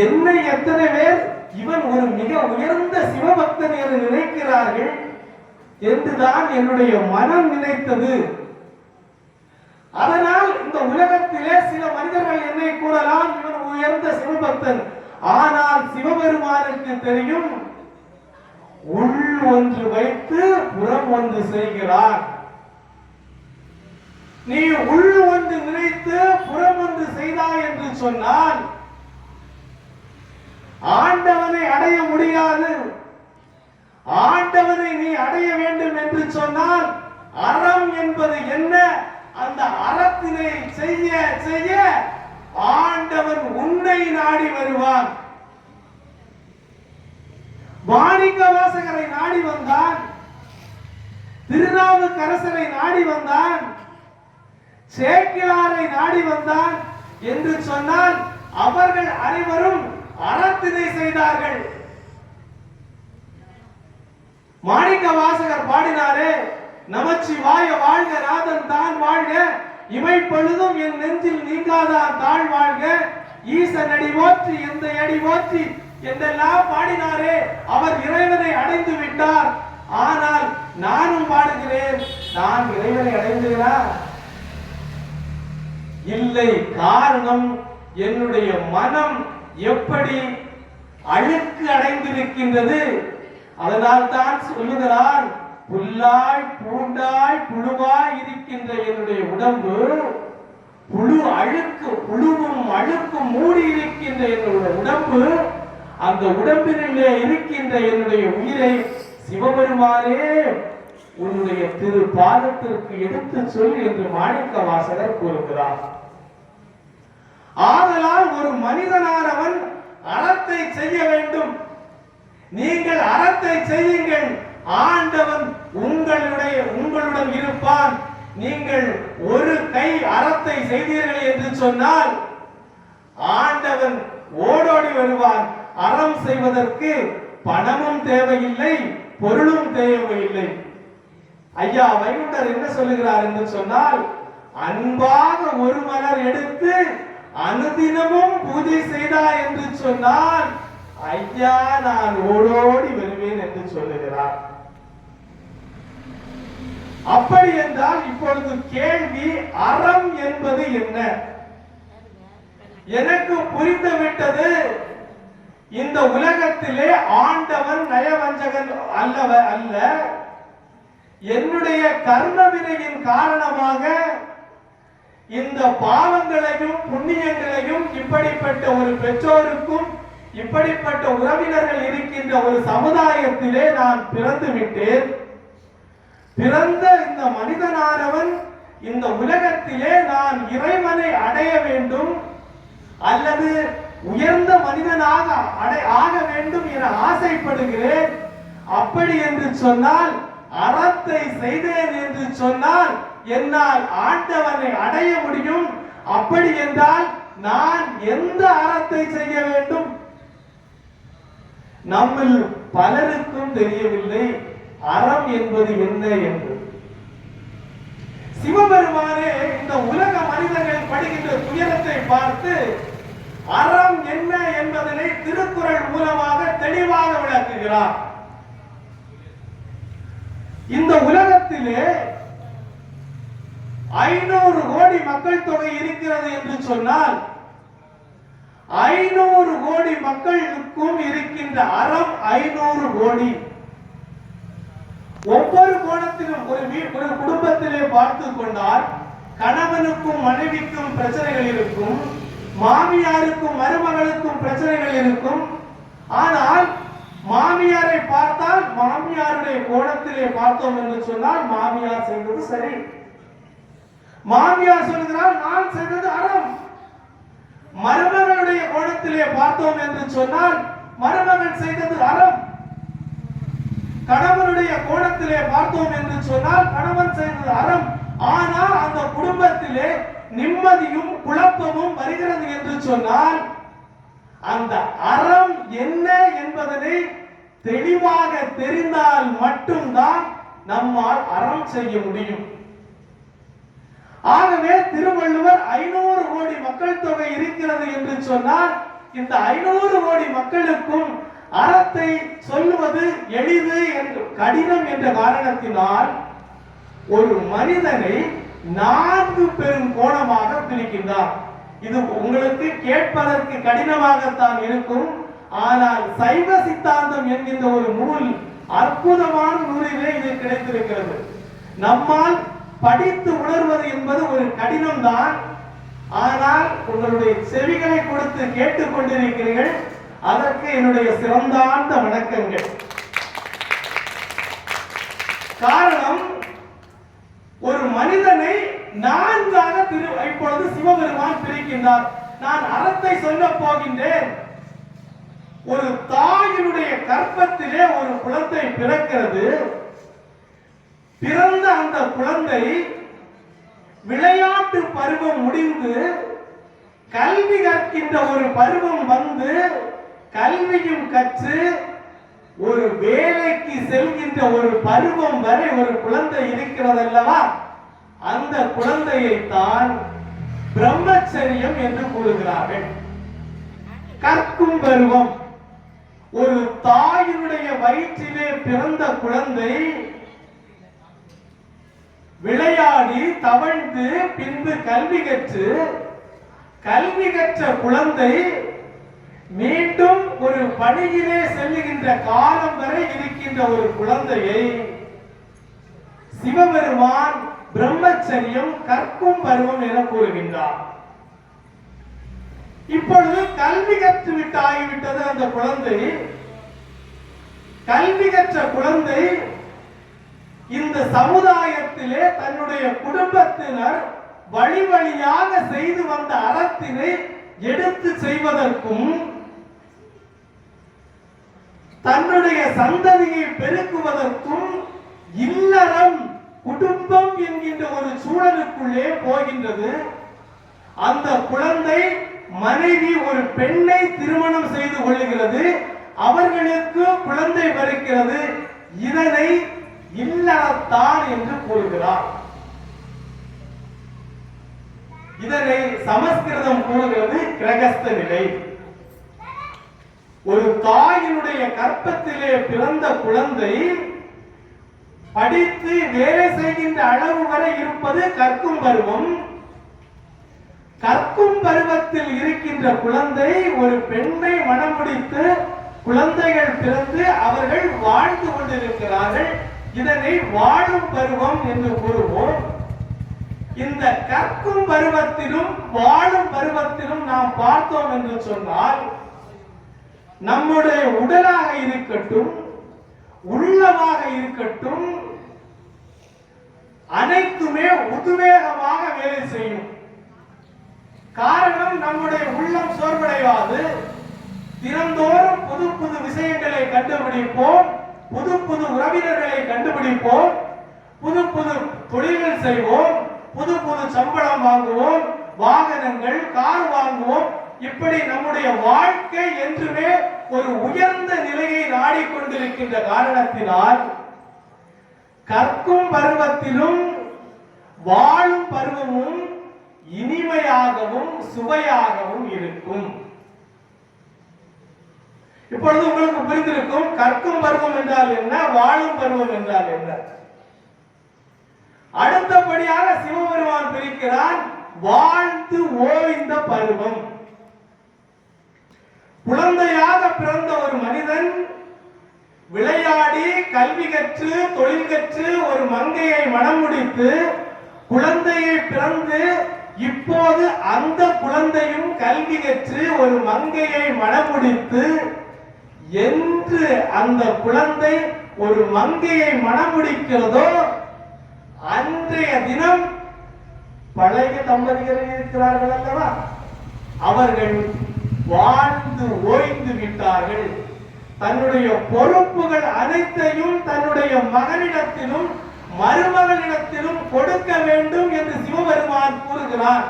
[SPEAKER 1] என்னை எத்தனை பேர் இவன் ஒரு மிக உயர்ந்த சிவபக்தன் என்று நினைக்கிறார்கள் என்றுதான் என்னுடைய மனம் நினைத்தது. அதனால் இந்த உலகத்திலே சில மனிதர்கள் என்னை கூறலாம், இவன் உயர்ந்த சிவபக்தன். ஆனால் சிவபெருமானுக்கு தெரியும், உள் ஒன்று வைத்து புறம் ஒன்று செய்கிறான். நீ உள் ஒன்று நினைத்து புறம் ஒன்று செய்தாய் என்று சொன்னால் ஆண்டவனை அடைய முடியாது. ஆண்டவனை நீ அடைய வேண்டும் என்று சொன்னால் அறம் என்பது என்ன? அந்த அறத்தினை செய்ய செய்ய ஆண்டவன் உன்னை நாடி வருவான். மாணிக்க வாசகரை நாடி வந்தான், திருநாவுக்கரசரை நாடி வந்தான், சேக்கிழாரை நாடி வந்தான் என்று சொன்னால் அவர்கள் அனைவரும் அறத்தினை செய்தார்கள். மாணிக்க வாசகர் பாடினாரே, நமச்சிவாய வாழ்க நாதன் தான் வாழ்க, இமை பொழுதும் என் நெஞ்சில் நீங்காதான் தாழ் வாழ்க, ஈசன் அடி போற்றி எந்த அடி போற்றி என்றெல்லாம் பாடினாரே. அவர் இறைவனை அடைந்து விட்டார். ஆனால் நானும் பாடுகிறேன், நான் இறைவனை அடைந்துகிறார் இல்லை. காரணம், என்னுடைய மனம் எப்படி அழுக்கு அடைந்திருக்கின்றது. அதனால் தான் சொல்லுகிறான், புல்லாய் பூண்டாய் புழுவாய் இருக்கின்ற என்னுடைய உடம்பு, புழு அழுக்கு, புழுவும் அழுக்கும் மூடி இருக்கின்ற என்னுடைய உடம்பு, அந்த உடம்பினிலே இருக்கின்ற என்னுடைய உயிரை சிவபெருமானே உன்னுடைய திரு பாதத்திற்கு எடுத்து சொல் என்று மாணிக்க வாசகர் கூறுகிறார். ஆதலால் ஒரு மனிதனானவன் அறத்தை செய்ய வேண்டும். நீங்கள் அறத்தை செய்யுங்கள், ஆண்டவன் உங்களுடன் இருப்பான். நீங்கள் ஒரு கை அறத்தை செய்தீர்கள் என்று சொன்னால் ஆண்டவன் ஓடோடி வருவான். அறம் செய்வதற்கு பணமும் தேவையில்லை, பொருளும் தேவையில்லை. ஐயா வைகுண்டர் என்ன சொல்லுகிறார் என்று சொன்னால், அன்பாக ஒரு மலர் எடுத்து அனுதினமும் பூஜை செய்தாய் என்று சொன்னால் ஐயா நான் ஓடோடி வருவேன் என்று சொல்லுகிறார். அப்படி என்றால் இப்பொழுது கேள்வி, அறம் என்பது என்ன? எனக்கு புரிந்துவிட்டது, இந்த உலகத்திலே ஆண்டவன் நயவஞ்சகன் அல்ல. என்னுடைய கர்ம வினையின் காரணமாக இந்த பாவங்களையும் புண்ணியங்களையும் இப்படிப்பட்ட ஒரு பெற்றோருக்கும் இப்படிப்பட்ட உறவினர்கள் இருக்கின்ற ஒரு சமுதாயத்திலே நான் பிறந்து விட்டேன். பிறந்த இந்த மனிதனானவன் இந்த உலகத்திலே நான் இறைவனை அடைய வேண்டும் அல்லது உயர்ந்த மனிதனாக ஆக வேண்டும் என ஆசைப்படுகிறேன். அப்படி என்று சொன்னால், அறத்தை செய்தேன் என்று சொன்னால் என்னால் ஆண்டவனை அடைய முடியும். அப்படி என்றால் நான் எந்த அறத்தை செய்ய வேண்டும்? நம்மில் பலருக்கும் தெரியவில்லை அறம் என்பது என்ன என்று. சிவபெருமானே இந்த உலக மனிதர்கள் படுகின்ற துயரத்தை பார்த்து அறம் என்ன என்பதனை திருக்குறள் மூலமாக தெளிவாக விளக்குகிறார். இந்த உலகத்திலே 500 கோடி மக்கள் தொகை இருக்கிறது என்று சொன்னால் 500 கோடி மக்களுக்கும் இருக்கின்ற அறம் 500 கோடி. ஒவ்வொரு கோணத்திலும் ஒரு குடும்பத்திலே பார்த்துக் கொண்டால் கணவனுக்கும் மனைவிக்கும் பிரச்சனைகள் இருக்கும், மாமியாருக்கும் மருமகளுக்கும் பிரச்சனைகள் இருக்கும். ஆனால் மாமியாரை பார்த்தால் மாமியாருடைய கோணத்திலே பார்த்தோம் என்று சொன்னால் மாமியார் செய்தது சரி, மாமியார் சொல்கிறார் நான் செய்தது அறம். மருமகளுடைய கோணத்திலே பார்த்தோம் என்று சொன்னால் மருமகன் செய்தது அறம். கணவனுடைய கோணத்திலே பார்த்தோம் என்று சொன்னால் கணவன் செய்தது அறம். ஆனால் அந்த குடும்பத்திலே நிம்மதியும் குழப்பமும் வருகிறது என்று சொன்னால் அந்த அறம் என்ன என்பதனை தெளிவாக தெரிந்தால் மட்டும்தான் நம்மால் அறம் செய்ய முடியும். ஆகவே திருவள்ளுவர் 500 கோடி மக்கள் தொகை இருக்கிறது என்று சொன்னால் இந்த 500 கோடி மக்களுக்கும் அறத்தை சொல்லுவது எளிது என்று கடினம் என்ற காரணத்தினால் ஒரு மனிதனை 4 பெரும் கோணமாக பிரிக்கின்றார். இது உங்களுக்கு கேட்பதற்கு கடினமாகத்தான் இருக்கும். ஆனால் சைவ சித்தாந்தம் என்கின்ற ஒரு நூல், அற்புதமான நூலிலே இது கிடைத்திருக்கிறது. நம்மால் படித்து உணர்வது என்பது ஒரு கடினம் தான். ஆனால் உங்களுடைய செவிகளை கொடுத்து கேட்டுக் கொண்டிருக்கிறீர்கள், அதற்கு என்னுடைய சிறந்தார்ந்த வணக்கங்கள். காரணம், ஒரு மனிதனை 4ஆக இப்பொழுது சிவபெருமான் பிரிக்கின்றார். நான் அறத்தை சொல்ல போகின்றேன். ஒரு தாயினுடைய கர்ப்பத்திலே ஒரு குழந்தை பிறக்கிறது. பிறந்த அந்த குழந்தை விளையாட்டு பருவம் முடிந்து கல்வி கற்கின்ற ஒரு பருவம் வந்து கல்வியும் கற்று ஒரு வேலைக்கு செல்கின்ற ஒரு பருவம் வரை ஒரு குழந்தை இருக்கிறது அல்லவா? அந்த குழந்தையை தான் பிரம்மச்சரியம் என்று கூறுகிறார்கள். கற்கும் பருவம். ஒரு தாயினுடைய வயிற்றிலே பிறந்த குழந்தை விளையாடி தவழ்ந்து பின்பு கல்வி கற்று, கல்வி கற்ற குழந்தை மீண்டும் ஒரு பணியிலே செல்லுகின்ற காலம் வரை இருக்கின்ற ஒரு குழந்தையை சிவபெருமான் பிரம்மச்சரியம் கற்கும் பருவம் என கூறுகின்றார். இப்பொழுது கல்வி கற்று விட்டு ஆகிவிட்டது அந்த குழந்தை. கல்வி கற்ற குழந்தை இந்த சமுதாயத்திலே தன்னுடைய குடும்பத்தினர் வழி வழியாக செய்து வந்த அறத்தினை எடுத்து செய்வதற்கும் தன்னுடைய சந்ததியை பெருக்குவதற்கும் இல்லறம் குடும்பம் என்கின்ற ஒரு சூழலுக்குள்ளே போகின்றது. அந்த குழந்தை மனைவி ஒரு பெண்ணை திருமணம் செய்து கொள்ளுகிறது. அவர்களுக்கு குழந்தை பிறக்கிறது. இதனை இல்லறத்தான் என்று கூறுகிறார். இதனை சமஸ்கிருதம் கூறுகிறது கிரகஸ்த நிலை. ஒரு தாயினுடைய கற்பத்திலே பிறந்த குழந்தை படித்து வேலை செய்கின்ற அளவு வரை இருப்பது கற்கும் பருவம். கற்கும் பருவத்தில் இருக்கின்ற குழந்தை ஒரு பெண்ணை மணமுடித்து குழந்தைகள் பிறந்து அவர்கள் வாழ்ந்து கொண்டிருக்கிறார்கள். இதனை வாழும் பருவம் என்று கூறுவோம். இந்த கற்கும் பருவத்திலும் வாழும் பருவத்திலும் நாம் பார்த்தோம் என்று சொன்னால் நம்முடைய உடலாக இருக்கட்டும், உள்ளமாக இருக்கட்டும், அனைத்துமே உத்வேகமாக வேலை செய்யும். காரணம், நம்முடைய உள்ளம் சோர்வடையாது. தினந்தோறும் புது புது விஷயங்களை கண்டுபிடிப்போம், புது புது உறவினர்களை கண்டுபிடிப்போம், புது புது தொழில்கள் செய்வோம், புது புது சம்பளம் வாங்குவோம், வாகனங்கள் கார் வாங்குவோம். இப்படி நம்முடைய வாழ்க்கை என்றுமே ஒரு உயர்ந்த நிலையை நாடிக்கொண்டிருக்கின்ற காரணத்தினால் கற்கும் பருவத்திலும் வாழும் பருவமும் இனிமையாகவும் சுவையாகவும் இருக்கும். இப்பொழுது உங்களுக்கு புரிந்திருக்கும் கற்கும் பருவம் என்றால் என்ன, வாழும் பருவம் என்றால் என்ன. அடுத்தபடியாக சிவபெருமான் பிரிக்கிறான் வாழ்ந்து ஓய்ந்த பருவம். குழந்தையாக பிறந்த ஒரு மனிதன் விளையாடி கல்வி கற்று தொழில் கற்று ஒரு மங்கையை மணம் முடித்து குழந்தையை பிறந்து இப்போது அந்த குழந்தையும் கல்வி கற்று ஒரு மங்கையை மணம் முடித்து என்று அந்த குழந்தை ஒரு மங்கையை மணம் முடிக்கிறதோ அன்றைய தினம் பழைய தம்பதிகள் இருக்கிறார்கள் அல்லவா, அவர்கள் வாழ்ந்து ஓய்ந்து விட்டார்கள். தன்னுடைய பொறுப்புகள் அனைத்தையும் தன்னுடைய மகனிடத்திலும் மருமகளிடத்திலும் கொடுக்க வேண்டும் என்று சிவபெருமான் கூறுகிறார்.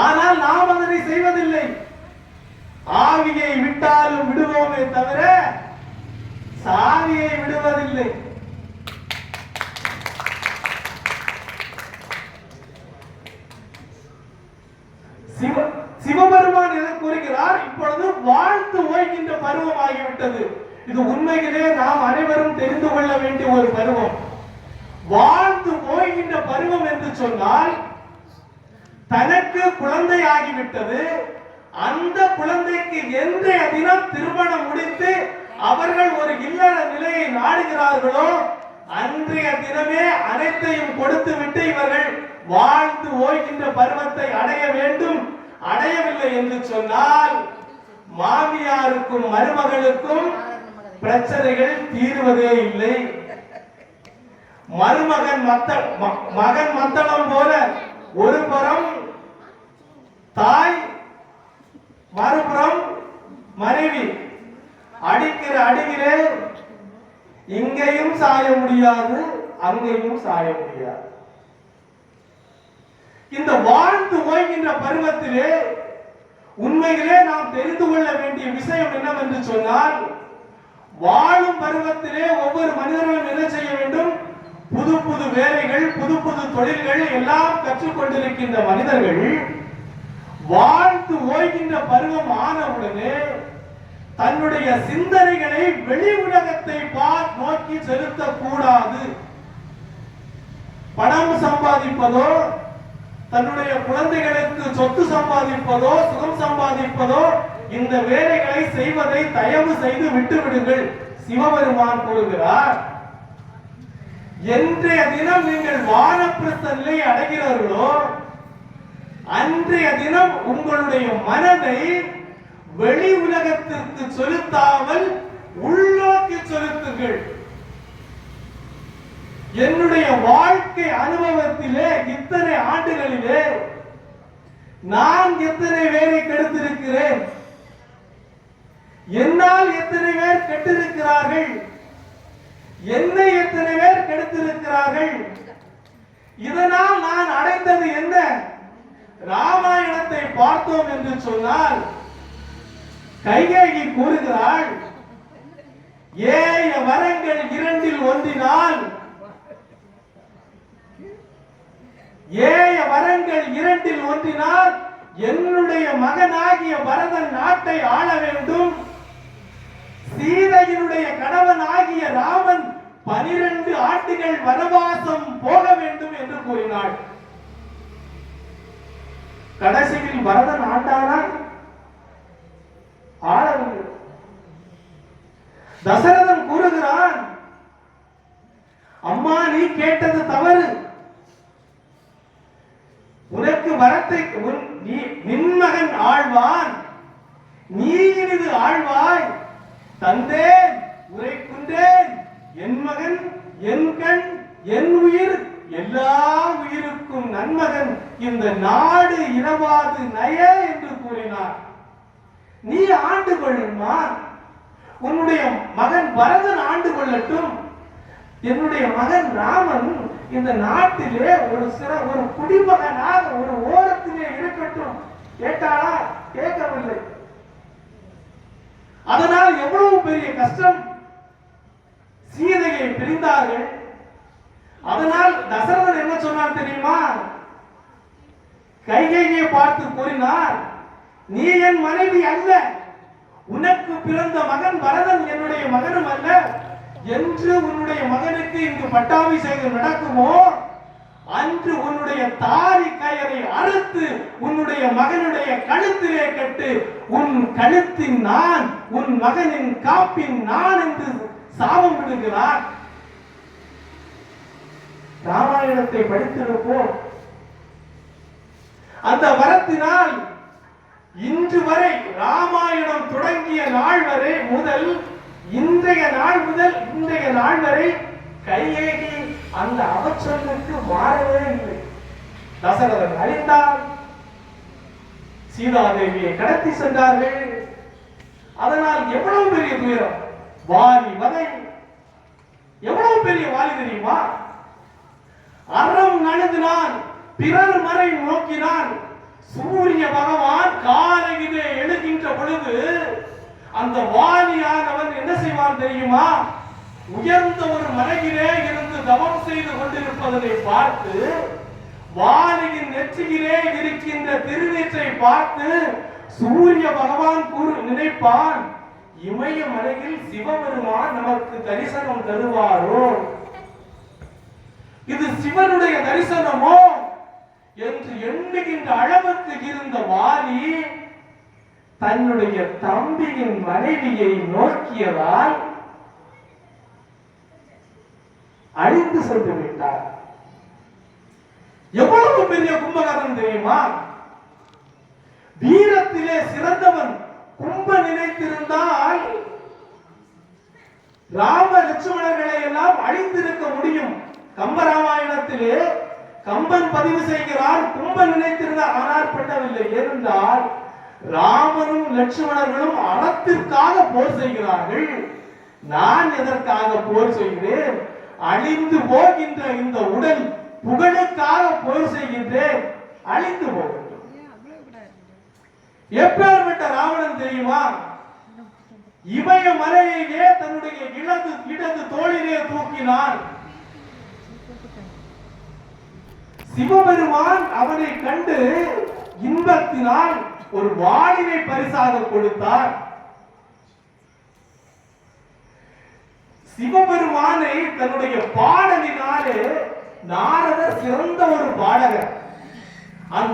[SPEAKER 1] ஆனால் நாம் அதனை செய்வதில்லை. ஆவியை விட்டாலும் விடுவோமே தவிர சாவியை விடுவதில்லை. சிவபெருமான் எதை கூறுகிறார்? இப்பொழுது வாழ்ந்து ஓய்கின்ற பருவம் ஆகிவிட்டது. இது உண்மையிலே நாம் அனைவரும் தெரிந்து கொள்ள வேண்டிய ஒரு பருவம். வாழ்ந்து ஓய்கின்ற பருவம் என்று சொன்னால் தனக்கு குழந்தை ஆகிவிட்டது. அந்த குழந்தைக்கு என்றைய தினம் திருமணம் முடித்து அவர்கள் ஒரு இல்லற நிலையை நாடுகிறார்களோ அன்றைய தினமே அனைத்தையும் கொடுத்து விட்டு இவர்கள் வாழ்ந்து ஓய்கின்ற பருவத்தை அடைய வேண்டும். அடையவில்லை என்று சொன்னால் மாமியாருக்கும் மருமகளுக்கும் பிரச்சனைகள் தீர்வதே இல்லை. மருமகன் மகன் மத்தளம் போல ஒரு புறம் தாய், மறுபுறம் மனைவி. அடிக்கிற அடியிலே இங்கேயும் சாய முடியாது, அங்கேயும் சாய முடியாது. இந்த வாழ்ந்து ஓய்கின்ற பருவத்திலே உண்மையிலே நாம் தெரிந்து கொள்ள வேண்டிய விஷயம் என்னவென்று சொன்னால், வாழும் பருவத்திலே ஒவ்வொரு மனிதர்களும் என்ன செய்ய வேண்டும்? புது புது வேலைகள், புது புது தொழில்கள் எல்லாம் கற்றுக்கொண்டிருக்கின்ற மனிதர்கள் வாழ்ந்து ஓய்கின்ற பருவம் ஆனவுடனே தன்னுடைய சிந்தனைகளை வெளி உலகத்தை நோக்கி செலுத்தக்கூடாது. பணம் சம்பாதிப்பதோ, தன்னுடைய குழந்தைகளுக்கு சொத்து சம்பாதிப்பதோ, சுகம் சம்பாதிப்பதோ, இந்த வேலைகளை செய்வதை தயவு செய்து விட்டுவிடுங்கள். சிவபெருமான் கூறுகிறார், என்றைய தினம் நீங்கள் வானப்பிரஸ்த நிலை அடைகிறார்களோ அன்றைய தினம் உங்களுடைய மனதை வெளி உலகத்திற்கு செலுத்தாமல் உள்நோக்கி செலுத்துங்கள். என்னுடைய வாழ்க்கை அனுபவத்திலே இத்தனை ஆண்டுகளிலே நான் எத்தனை பேரை கெடுத்திருக்கிறேன், என்னால் எத்தனை பேர் கெட்டிருக்கிறார்கள், என்னை எத்தனை பேர் கெடுத்திருக்கிறார்கள், இதனால் நான் அடைந்தது என்ன? ராமாயணத்தை பார்த்தோம் என்று சொன்னால் கைகேயி கூறுகிறாள், ஏய வரங்கள் இரண்டில் ஒன்றினால், ஏய வரங்கள் இரண்டில் ஒன்றினால் என்னுடைய மகனாகிய பரதன் நாட்டை ஆள வேண்டும், சீதையினுடைய கணவன் ஆகிய ராமன் 12 ஆண்டுகள் வனவாசம் போக வேண்டும் என்று கூறினாள். கடைசியில் பரதன் ஆண்டானா? ஆளவில்லை. தசரதன் கூறுகிறான், அம்மா நீ கேட்டது தவறு, உனக்கு வரத்தை நின் மகன் ஆழ்வான், நீ இனிது ஆழ்வாய், தந்தேன் உரைக்குண்டேன், என் மகன் என் கண் என் உயிர் எல்லா உயிருக்கும் நன்மகன், இந்த நாடு இரவாது நய என்று கூறினார். நீ ஆண்டு கொள்ளுமா, உன்னுடைய மகன் பரதன் ஆண்டு கொள்ளட்டும், என்னுடைய மகன் ராமன் இந்த நாட்டிலே ஒரு குடிமகனாக ஒரு ஓரத்திலே இருக்கட்டும். கேட்டாளா? கேட்கவில்லை. அதனால் எவ்வளவு பெரிய கஷ்டம், சீதையை பிரிந்தார்கள். அதனால் தசரதன் என்ன சொன்னார் தெரியுமா? கைகேயியை பார்த்து கூறினார், நீ என் மனைவி அல்ல, உனக்கு பிறந்த மகன் பரதன் என்னுடைய மகனும் அல்ல என்று உன்னுடைய மகனுக்கு இங்கு பட்டாபிஷேகம் நடக்குமோ அன்று உன்னுடைய தாலி கயிறை அறுத்து உன்னுடைய மகனுடைய கழுத்திலே கட்டு உன் கழுத்தின் நான் உன் மகனின் காப்பின் நான் என்று சாபம் விடுகிறார். ராமாயணத்தை படித்திருப்போம். அந்த வரத்தினால் இன்று வரை ராமாயணம் தொடங்கிய நாள் வரை முதல் இன்றைய நாள் வரை கையேகி அந்த அவச்சொல்லுக்கு மாறவே இல்லை. தசரதன் அழிந்தார், சீதாதேவியை கடத்தி சென்றார்கள். அதனால் எவ்வளவு பெரிய துயரம், வாலி வதை, எவ்வளவு பெரிய வாலி தெரியுமா? அறம் நழுதினான், பிறர் மறை நோக்கினான். சூரிய பகவான் காலையிலே எழுகின்ற பொழுது அந்த வாலியானவன் என்ன செய்வான் தெரியுமா? உயர்ந்த ஒரு மலையிலே இருந்து தவம் செய்து கொண்டிருப்பதனை பார்த்து வாலியின் நெற்றியிலே இருக்கின்ற திருநீற்றை பார்த்து சூரிய பகவான் நினைப்பான், இமய மலையில் சிவபெருமான் நமக்கு தரிசனம் தருவாரோ, இது சிவனுடைய தரிசனமோ என்று எண்ணுகின்ற அளவுக்கு இருந்த வாலி தன்னுடைய தம்பியின் மனைவியை நோக்கியதால் அழிந்து சென்று விட்டார். எவ்வளவு பெரிய கும்பகர்ணன் தெரியுமா? வீரத்திலே சிறந்தவன். கும்ப நினைத்திருந்தால் ராம லட்சுமணர்களை எல்லாம் அழிந்திருக்க முடியும். கம்பராமாயணத்திலே கம்பன் பதிவு செய்கிறார், கும்ப நினைத்திருந்தார், ஆனால் பண்ணவில்லை. ஏனென்றால் ராமனும் லட்சுமணர்களும் அறத்திற்காக போர் செய்கிறார்கள். நான் எதற்காக போர் செய்கிறேன்? அழிந்து போகின்ற இந்த உடல் புகழுக்காக போர் செய்கின்றேன், அழிந்து போகின்றோம். எப்பேற்பட்ட ராவணன் தெரியுமா? இமய மலையிலே தன்னுடைய இடது தோளிலே தூக்கினான். சிவபெருமான் அவனை கண்டு இன்பத்தினால் ஒரு வாளினை பரிசாக கொடுத்தார். சிவபெருமானை தன்னுடைய பாடலினாலே நாரதர் சிறந்த ஒரு பாடகர். அந்த